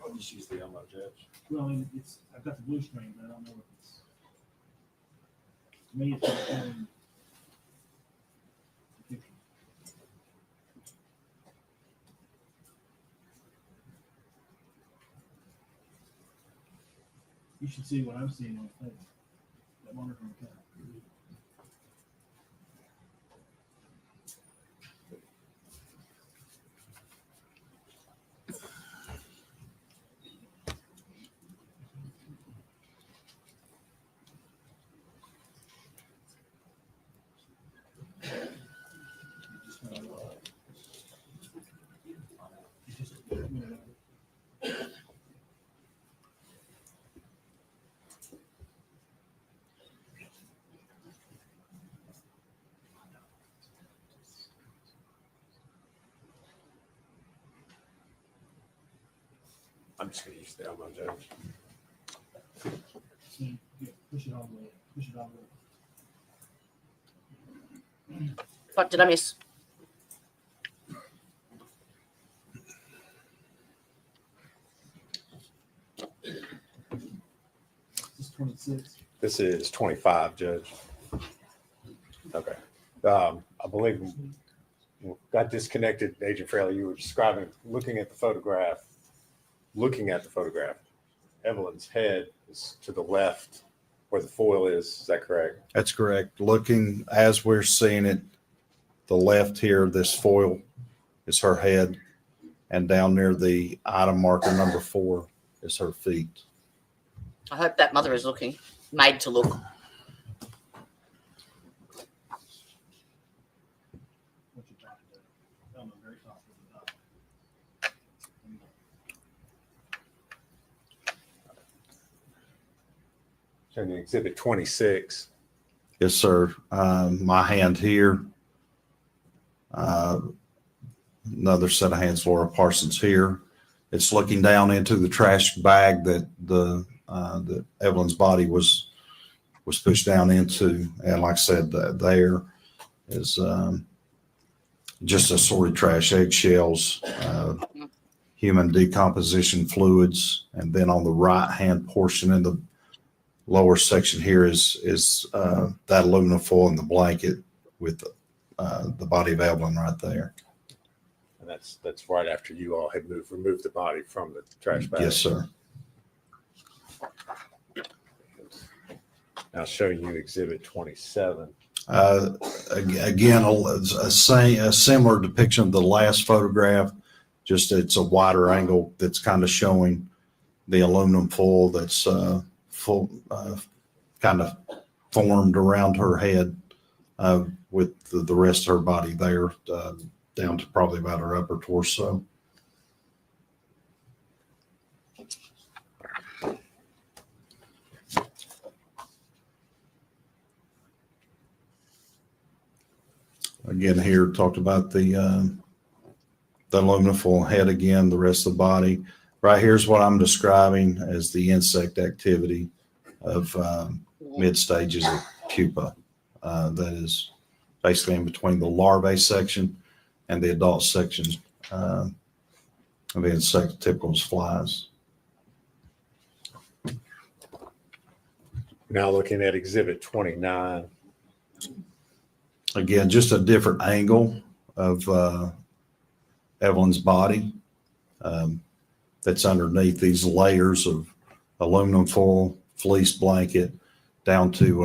I'll just use the Elmo judge. Well, I mean, I've got the blue screen, but I don't know if it's, to me, it's not showing the picture. You should see what I'm seeing on the table. That monitor on the top. I'm just going to use the Elmo judge. See, yeah, push it all the way. Push it all the way. What did I miss? This is 26. This is 25, Judge. Okay. I believe we got disconnected, Agent Fraley. You were describing looking at the photograph. Evelyn's head is to the left where the foil is that correct? That's correct. Looking as we're seeing it, the left here, this foil is her head, and down near the item marker number 4 is her feet. I hope that mother is looking, made to look. What you talking about? On the very top of the top. Showing you Exhibit 26. Yes, sir. My hand here, another set of hands, Laura Parsons here. It's looking down into the trash bag that that Evelyn's body was pushed down into. And like I said, there is just assorted trash, eggshells, human decomposition fluids. And then on the right-hand portion in the lower section here is that aluminum foil and the blanket with the body of Evelyn right there. And that's right after you all had removed the body from the trash bag. Yes, sir. Now showing you Exhibit 27. Again, a similar depiction of the last photograph, just it's a wider angle that's kind of showing the aluminum foil that's kind of formed around her head with the rest of her body there down to probably about her upper torso. Again, here talked about the aluminum foil head again, the rest of the body. Right here's what I'm describing as the insect activity of mid stages of pupa. That is basically in between the larvae section and the adult section of the insect typical as flies. Now looking at Exhibit 29. Again, just a different angle of Evelyn's body that's underneath these layers of aluminum foil, fleece blanket, down to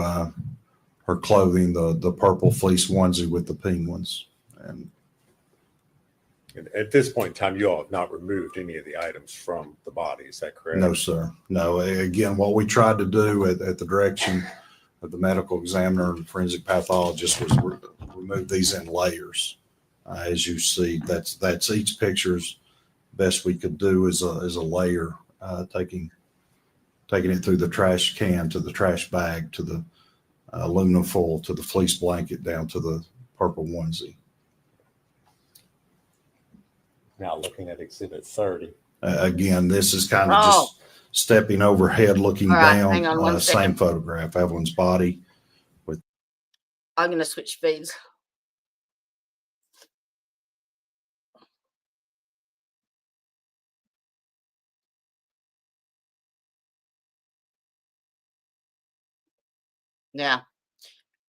her clothing, the purple fleece onesie with the penguins. And At this point in time, you all have not removed any of the items from the body. Is that correct? no, sir. No. Again, what we tried to do at the direction of the medical examiner and forensic pathologist was remove these in layers. As you see, that's each picture's best we could do is a layer, taking it through the trash can to the trash bag to the aluminum foil to the fleece blanket down to the purple onesie. Now looking at Exhibit 30. Again, this is kind of just stepping overhead, looking All right, hang on down. one Same second. photograph, Evelyn's body. I'm going to switch feeds. Now,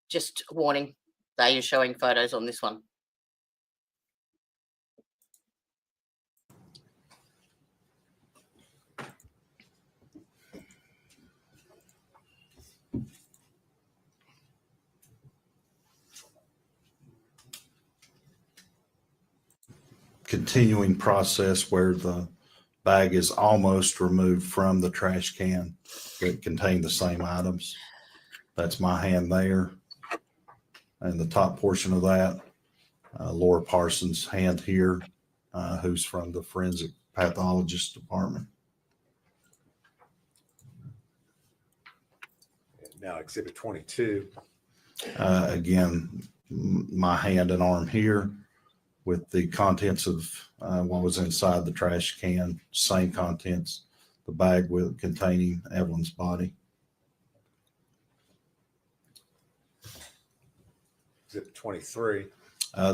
just a warning, they are showing photos on this one. Continuing process where the bag is almost removed from the trash can that contained the same items. That's my hand there. And the top portion of that, Laura Parsons' hand here, who's from the forensic pathologist department. Now Exhibit 22. Again, my hand and arm here with the contents of what was inside the trash can, same contents, the bag with containing Evelyn's body. Exhibit 23.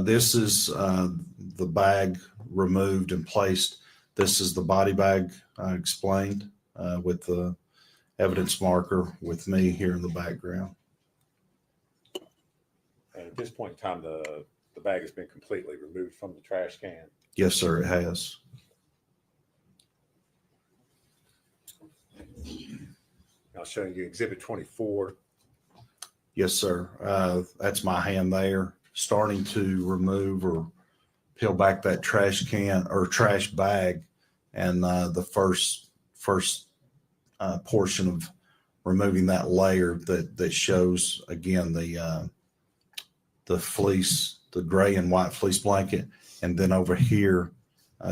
This is the bag removed and placed. This is the body bag I explained with the evidence marker with me here in the background. And at this point in time, the bag has been completely removed from the trash can. Yes, sir, it has. Now showing you Exhibit 24. Yes, sir. That's my hand there, starting to remove or peel back that trash can or trash bag, and the first portion of removing that layer that shows again the fleece, the gray and white fleece blanket, and then over here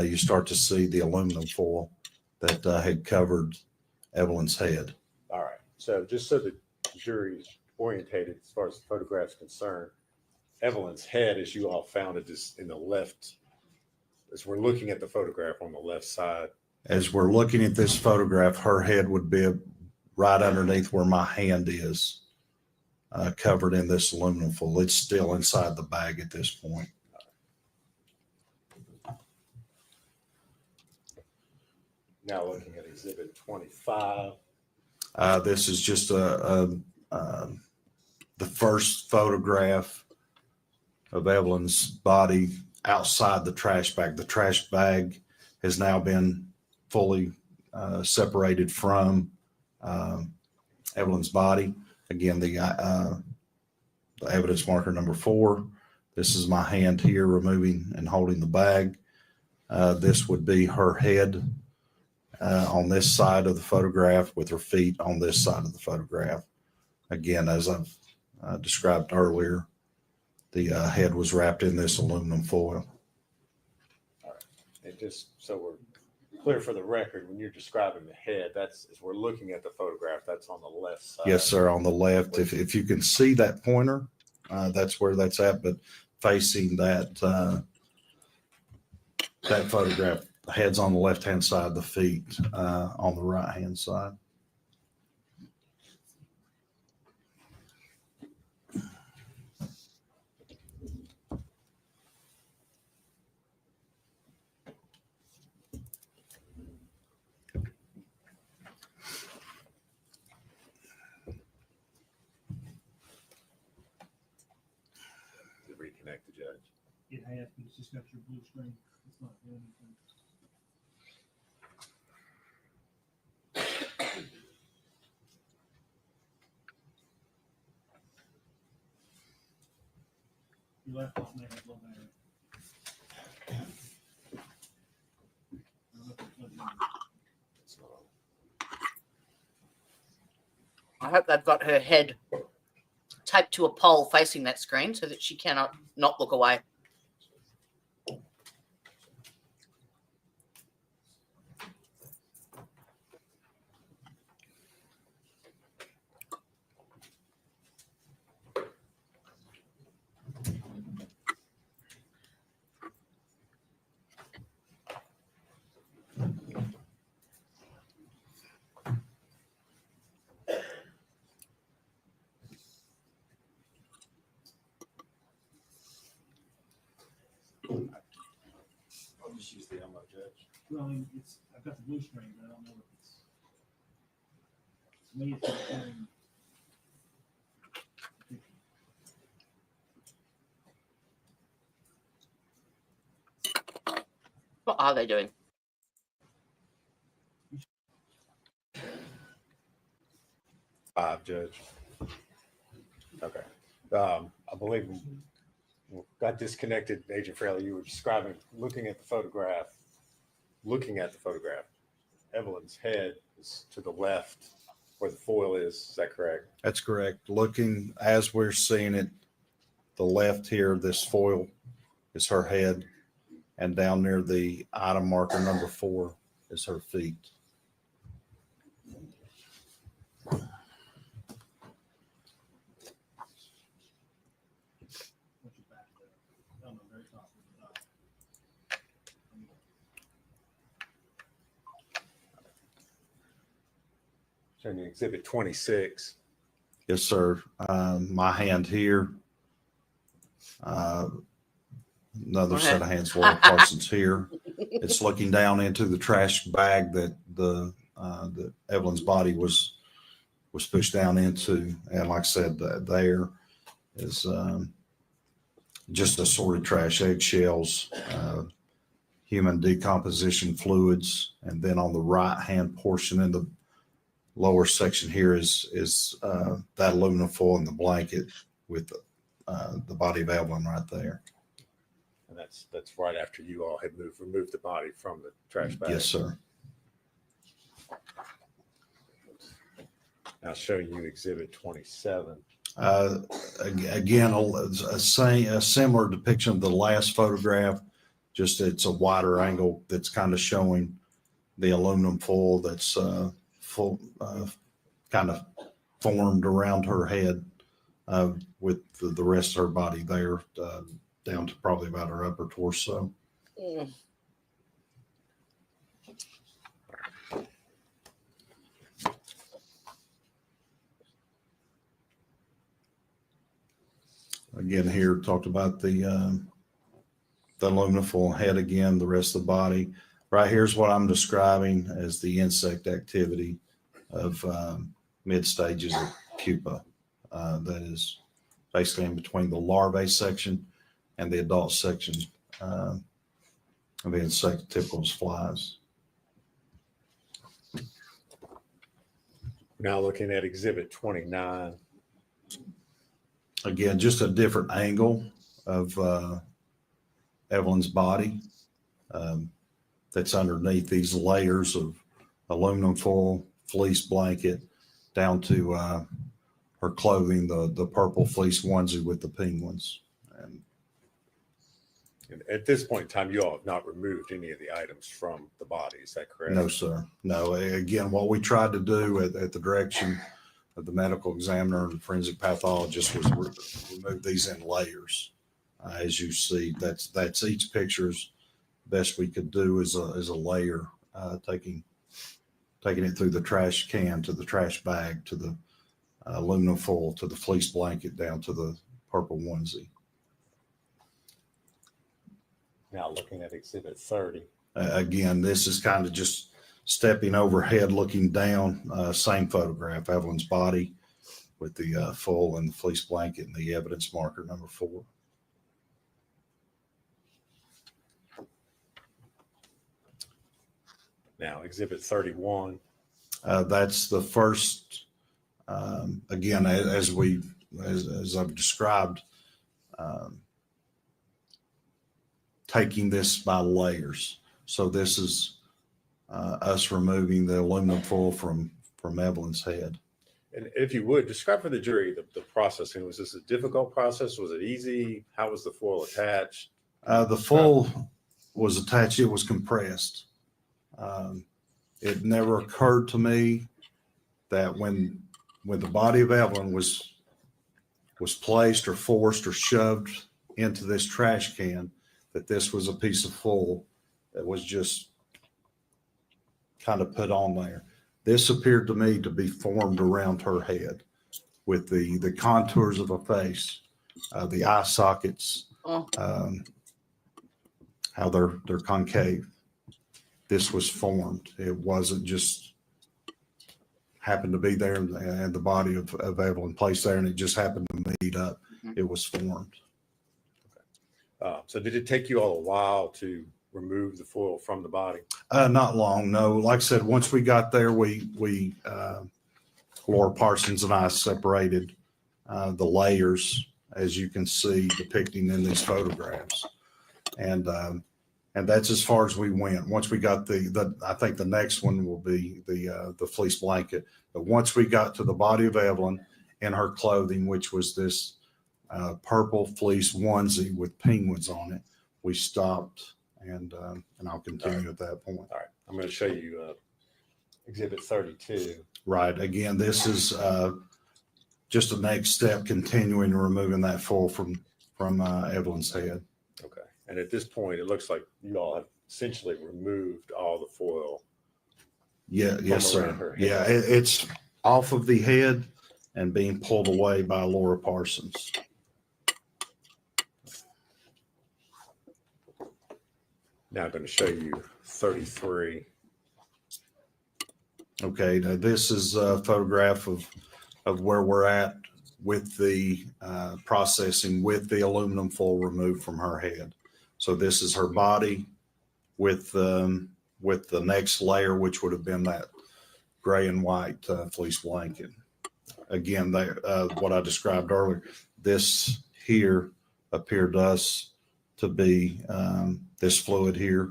you start to see the aluminum foil that had covered Evelyn's head. All right. So just so the jury is orientated as far as the photograph is concerned, Evelyn's head, as you all found it, is in the left as we're looking at the photograph on the left side. As we're looking at this photograph, her head would be right underneath where my hand is, covered in this aluminum foil. It's still inside the bag at this point. Now looking at Exhibit 25. This is just the first photograph of Evelyn's body outside the trash bag. The trash bag has now been fully separated from Evelyn's body. Again, the evidence marker number 4. This is my hand here removing and holding the bag. This would be her head on this side of the photograph with her feet on this side of the photograph. Again, as I've described earlier, the head was wrapped in this aluminum foil. All right. And just so we're clear for the record, when you're describing the head, that's as we're looking at the photograph, that's on the left side. Yes, sir, on the left. If you can see that pointer, that's where that's at, but facing that that photograph, the head's on the left-hand side, the feet on the right-hand side. To reconnect the judge. It has, but it's just got your blue screen. It's not doing anything. Your laptop may have low battery. I don't know if it's plugged in. It's not. I hope they've got her head taped to a pole facing that screen so that she cannot not look away. I'll just use the Elmo judge. Well, I mean, I've got the blue screen, but I don't know if it's, to me, it's not showing. What are they doing? Five, Judge. Okay. I believe we got disconnected, Agent Fraley. You were describing looking at the photograph. Evelyn's head is to the left where the foil is that correct? That's correct. Looking as we're seeing it, the left here, this foil is her head, and down near the item marker number 4 is her feet. What's your back there? On the very top of the top. Showing you Exhibit 26. Yes, sir. My hand here. Another set of hands. Laura Parsons here. It's looking down into the trash bag that the Evelyn's body was pushed down into, and like I said, there is just assorted trash, eggshells, human decomposition fluids, and then on the right hand portion in the lower section here is that aluminum foil and the blanket with the body of Evelyn right there. And that's right after you all had removed the body from the trash bag. Yes, sir. Now showing you Exhibit 27. Again, a similar depiction of the last photograph, just it's a wider angle that's kind of showing the aluminum foil that's full, kind of formed around her head with the rest of her body there down to probably about her upper torso. Again, here talked about the aluminum foil head again, the rest of the body. Right here's what I'm describing as the insect activity of mid stages of pupa. That is basically in between the larvae section and the adult section of the insect typical as flies. Now looking at Exhibit 29. Again, just a different angle of Evelyn's body that's underneath these layers of aluminum foil, fleece blanket, down to her clothing, the purple fleece onesie with the penguins. And at this point in time, you all have not removed any of the items from the body. Is that correct? No, sir. No. Again, what we tried to do at the direction of the medical examiner and forensic pathologist was remove these in layers. As you see, that's each picture's best we could do is a layer, taking it through the trash can to the trash bag to the aluminum foil to the fleece blanket down to the purple onesie. Now looking at Exhibit 30. Again, this is kind of just stepping overhead, looking down. Same photograph, Evelyn's body with the foil and the fleece blanket and the evidence marker number 4. Now Exhibit 31. That's the first. Again, as I've described, taking this by layers. So this is us removing the aluminum foil from Evelyn's head. And if you would, describe for the jury the processing. Was this a difficult process? Was it easy? How was the foil attached? The foil was attached. It was compressed. It never occurred to me that when the body of Evelyn was placed or forced or shoved into this trash can, that this was a piece of foil that was just kind of put on there. This appeared to me to be formed around her head with the contours of a face, the eye sockets, how they're concave. This was formed. It wasn't just happened to be there and the body of Evelyn placed there and it just happened to meet up. It was formed. So did it take you all a while to remove the foil from the body? Not long, no. Like I said, once we got there, we Laura Parsons and I separated the layers, as you can see depicting in these photographs, and that's as far as we went. Once we got I think the next one will be the fleece blanket. But once we got to the body of Evelyn in her clothing, which was this purple fleece onesie with penguins on it, we stopped. And I'll continue at that point. All right. I'm going to show you Exhibit 32. Right. Again, this is just a next step, continuing removing that foil from Evelyn's head. Okay. And at this point, it looks like you all have essentially removed all the foil. Yeah. Yes, around her sir. head. Yeah. It's off of the head and being pulled away by Laura Parsons. Now I'm going to show you 33. Okay. Now this is a photograph of where we're at with the processing with the aluminum foil removed from her head. So this is her body with the next layer, which would have been that gray and white fleece blanket. Again, what I described earlier, this here appeared to us to be this fluid here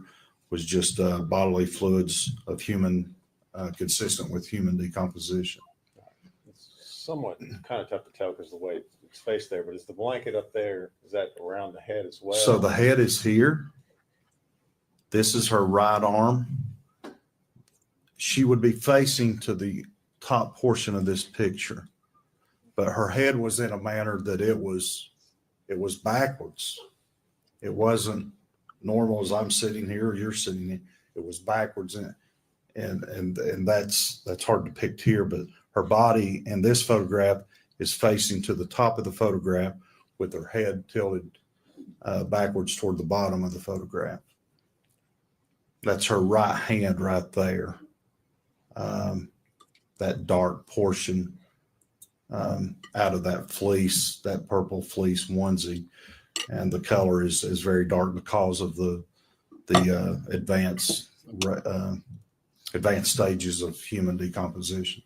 was just bodily fluids of human, consistent with human decomposition. It's somewhat kind of tough to tell because the way it's faced there, but is the blanket up there, is that around the head as well? So the head is here. This is her right arm. She would be facing to the top portion of this picture, but her head was in a manner that it was backwards. It wasn't normal as I'm sitting here or you're sitting here. It It was backwards, and that's hard to depict here, but her body in this photograph is facing to the top of the photograph with her head tilted backwards toward the bottom of the photograph. That's her right hand right there. That dark portion out of that fleece, that purple fleece onesie, and the color is very dark because of the advanced stages of human decomposition.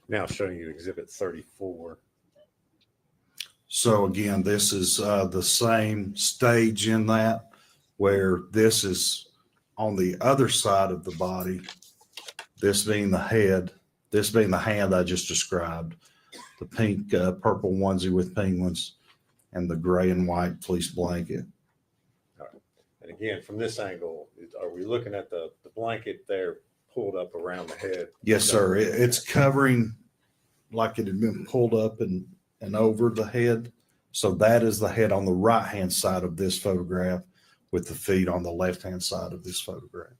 Now showing you Exhibit 34. So again, this is the same stage in that, where this is on the other side of the body, this being the head, this being the hand I just described, the pink, purple onesie with penguins, and the gray and white fleece blanket. All right. And again, from this angle, are we looking at the blanket there pulled up around the head? Yes, sir. It's covering like it had been pulled up and over the head. So that is the head on the right-hand side of this photograph, with the feet on the left-hand side of this photograph.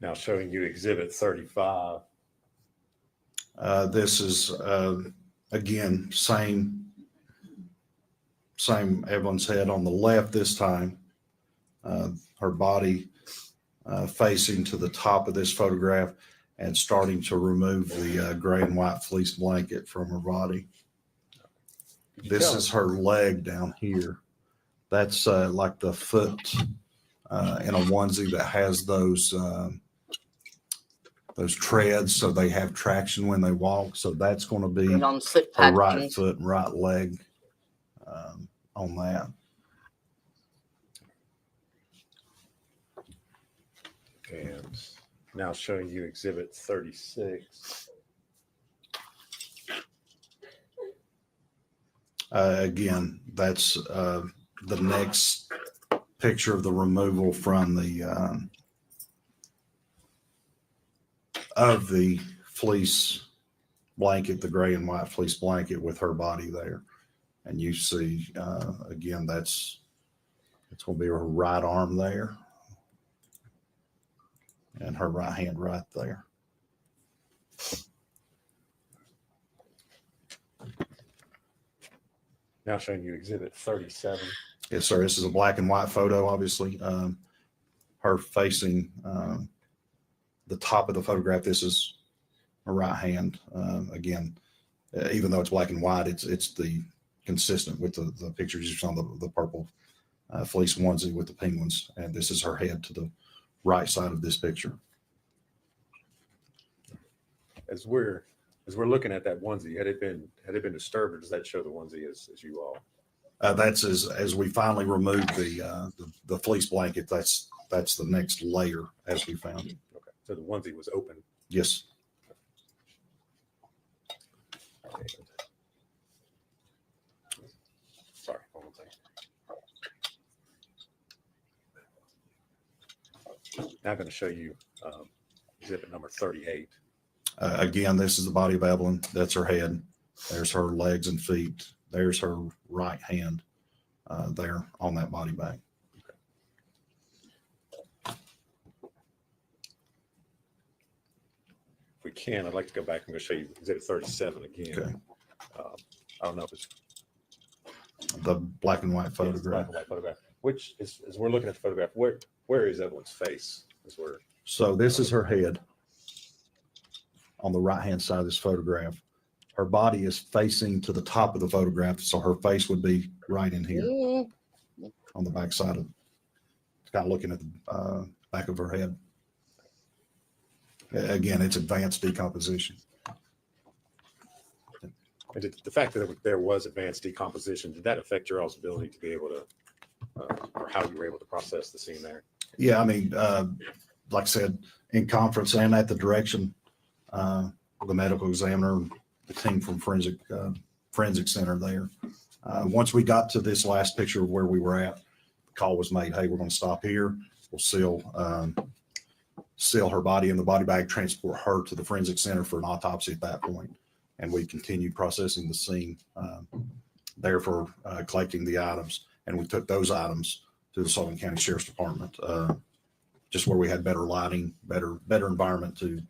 Now showing you Exhibit 35. This is, again, same Evelyn's head on the left this time. Her body facing to the top of this photograph and starting to remove the gray and white fleece blanket from her body. This is her leg down here. That's like the foot in a onesie that has those treads, so they have traction when they walk. So that's going to be And on slip her pads. right foot and right leg on that. And now showing you Exhibit 36. Again, that's the next picture of the removal from the of the fleece blanket, the gray and white fleece blanket with her body there. And you see, again, it's going to be her right arm there and her right hand right there. Now showing you Exhibit 37. Yes, sir. This is a black and white photo, obviously. Her facing the top of the photograph. This is her right hand. Again, even though it's black and white, it's the consistent with the pictures you saw on the purple fleece onesie with the penguins. And this is her head to the right side of this picture. As we're looking at that onesie, had it been disturbed, or does that show the onesie as you all? That's as we finally removed the fleece blanket. That's the next layer as we found it. Okay, so the onesie was open. Yes. Sorry, hold on a second. Now I'm going to show you exhibit number 38. Again, this is the body of Evelyn. That's her head. There's her legs and feet. There's her right hand there on that body bag. If we can, I'd like to go back and go show you exhibit 37 again. Okay. I don't know if it's The black and white black photograph. and white photograph. Which is, as we're looking at the photograph, where is Evelyn's face? As we're So this is her head on the right-hand side of this photograph. Her body is facing to the top of the photograph, so her face would be right in here on the back side of, kind of looking at the back of her head. Again, it's advanced decomposition. and the fact that there was advanced decomposition, did that affect your all's ability to be able to, or how you were able to process the scene there? Yeah, I mean, like I said, in conference and at the direction of the medical examiner, the team from forensic center there. Once we got to this last picture of where we were at, the call was made, hey, we're going to stop here. We'll seal her body in the body bag, transport her to the forensic center for an autopsy at that point. and we continued processing the scene there for collecting the items. And we took those items to the Sullivan County Sheriff's Department, just where we had better lighting, better environment to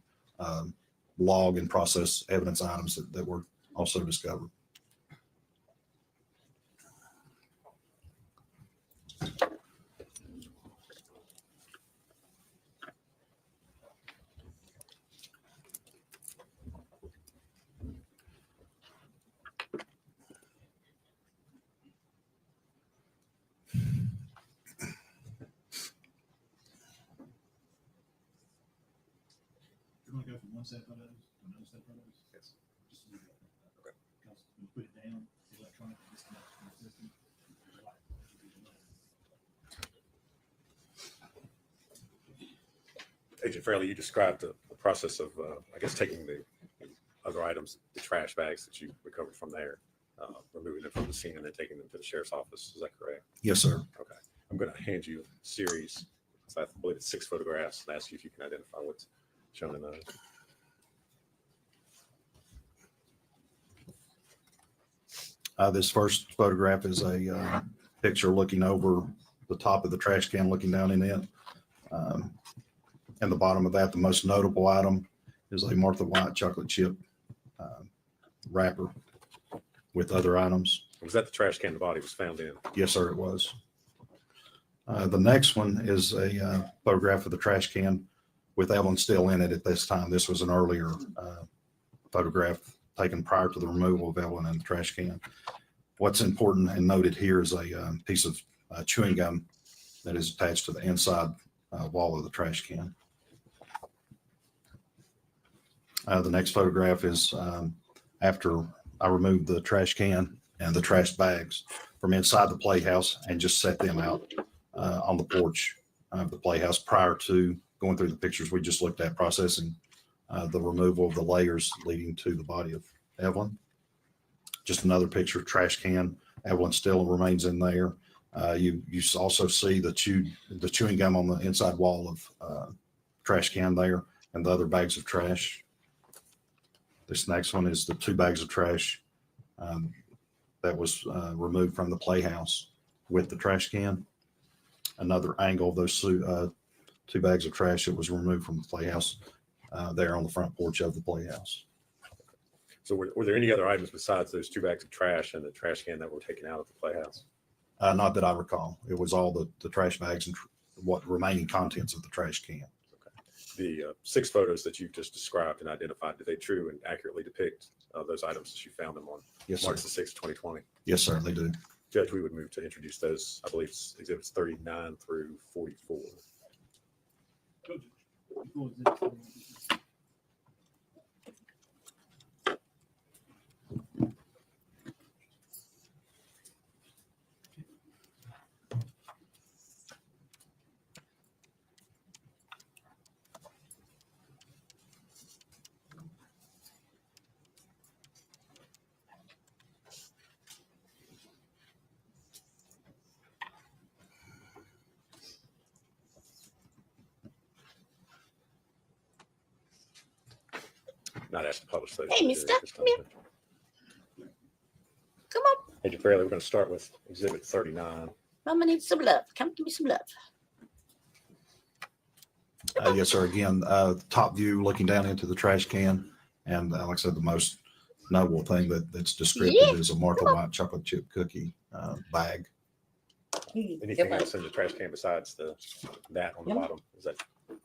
log and process evidence items that were also discovered. You want to go from one set of photos to another set of photos? Yes. Just leave it like that. Because when you put it down, the electronic disconnects from the system. Agent Fraley, you described the process of, I guess, taking the other items, the trash bags that you recovered from there, removing them from the scene and then taking them to the sheriff's office. Is that correct? Yes, sir. Okay. I'm going to hand you a series. So I believe it's 6 photographs and ask you if you can identify what's shown in those. This first photograph is a picture looking over the top of the trash can, looking down in it. And the bottom of that, the most notable item is a Martha White chocolate chip wrapper with other items. Was that the trash can the body was found in? Yes, sir, it was. The next one is a photograph of the trash can with Evelyn still in it at this time. This was an earlier photograph taken prior to the removal of Evelyn in the trash can. What's important and noted here is a piece of chewing gum that is attached to the inside wall of the trash can. The next photograph is after I removed the trash can and the trash bags from inside the playhouse and just set them out on the porch of the playhouse prior to going through the pictures we just looked at, processing the removal of the layers leading to the body of Evelyn. Just another picture, trash can. Evelyn still remains in there. You also see the chewing gum on the inside wall of trash can there, and the other bags of trash. This next one is the 2 bags of trash that was removed from the playhouse with the trash can. Another angle of those 2 bags of trash that was removed from the playhouse there on the front porch of the playhouse. So were there any other items besides those 2 bags of trash and the trash can that were taken out of the playhouse? Not that I recall. It was all the trash bags and what remaining contents of the trash can. The 6 photos that you just described and identified, did they true and accurately depict those items as you found them on Yes, sir. March the 6th, 2020? Yes, sir, they do. Judge, we would move to introduce those, I believe it's exhibits 39 through 44. Coach, before this, Not asked to publish those. Hey, mister, come here. Come on. Agent Fraley, we're going to start with exhibit 39. Mama needs some love. Come give me some love. Yes, sir. Again, top view looking down into the trash can. And like I said, the most notable thing that's descriptive is a Martha White chocolate chip cookie bag. Anything else in the trash can besides that on the bottom? Is that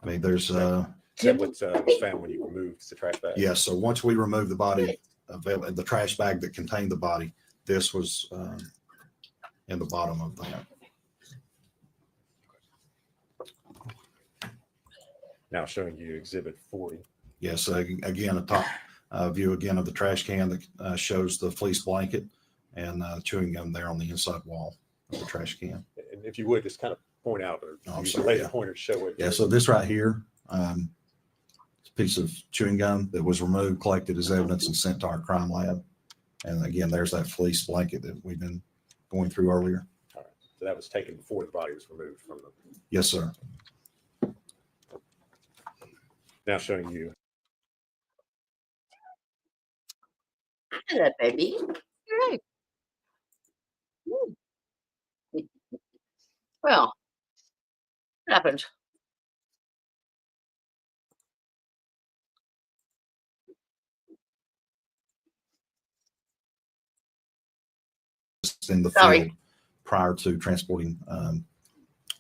I mean, there's what was found when you removed the trash bag? yes. So once we removed the body of the trash bag that contained the body, this was in the bottom of that. Now showing you exhibit 40. Yes, again, a top view again of the trash can that shows the fleece blanket and chewing gum there on the inside wall of the trash can. And if you would, just kind of point out or Oh, I'm use a sorry, laser yeah. pointer to show it. Yeah, so this right here, it's a piece of chewing gum that was removed, collected as evidence and sent to our crime lab. And again, there's that fleece blanket that we've been going through earlier. All right. So that was taken before the body was removed from the. Yes, sir. Now showing you Hello, baby. Hello. Ooh. Well, what happened? In the Sorry. field prior to transporting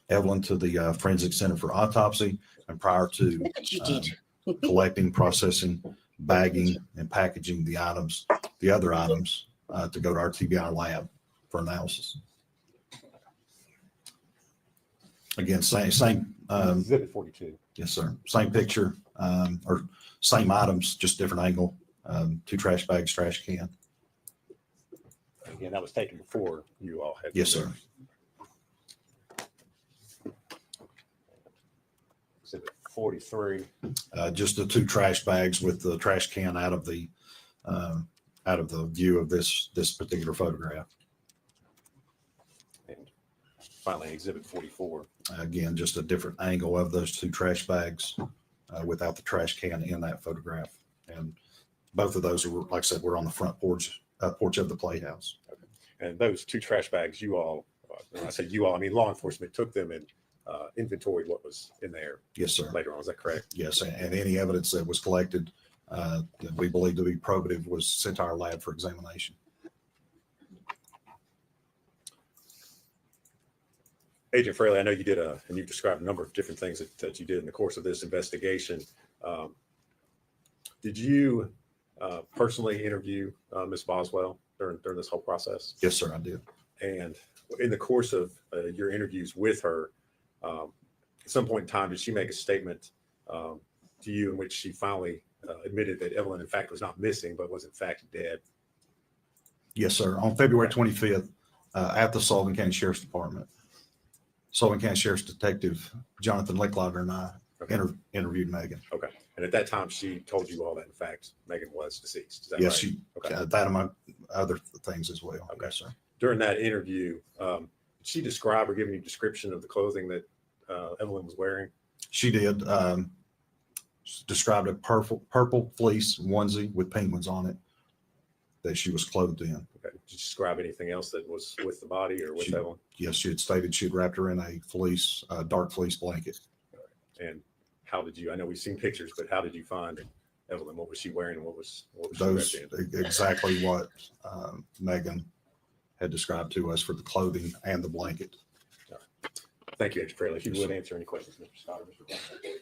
Evelyn to the Forensic Center for autopsy and prior to Look what you did. collecting, processing, bagging, and packaging the other items to go to our TBI lab for analysis. Again, same Exhibit 42. yes, sir. Same picture or same items, just different angle. 2 trash bags, trash can. Again, that was taken before you all had. Yes, sir. Exhibit 43. Just the 2 trash bags with the trash can out of the view of this particular photograph. And finally, exhibit 44. Again, just a different angle of those 2 trash bags without the trash can in that photograph. And both of those are, like I said, we're on the front porch of the playhouse. And those 2 trash bags, you all, when I say you all, I mean law enforcement took them and inventoried what was in there Yes, sir. later on. Is that correct? Yes, and any evidence that was collected that we believe to be probative was sent to our lab for examination. Agent Fraley, I know you did and you described a number of different things that you did in the course of this investigation. Did you personally interview Ms. Boswell during this whole process? Yes, sir, I did. And in the course of your interviews with her, at some point in time, did she make a statement to you in which she finally admitted that Evelyn, in fact, was not missing, but was in fact dead? Yes, sir. On February 25th, at the Sullivan County Sheriff's Department, Sullivan County Sheriff's Detective Jonathan Licklager and I interviewed Megan. Okay. And at that time, she told you all that, in fact, Megan was deceased. Is that Yes, right? she, Okay. that among other things as well. Okay. Yes, sir. During that interview, did she describe or give any description of the clothing that Evelyn was wearing? She did. Described a purple fleece onesie with penguins on it that she was clothed in. Okay. Did you describe anything else that was with the body or with She- Evelyn? Yes, she had stated she had wrapped her in a fleece, dark fleece blanket. And how did you? I know we've seen pictures, but how did you find Evelyn? What was she wearing? What was Those she wrapped in? exactly what Megan had described to us for the clothing and the blanket. Thank you, Agent Fraley. If you Yes, would sir. answer any questions, Mr. Scott or Mr. Blank.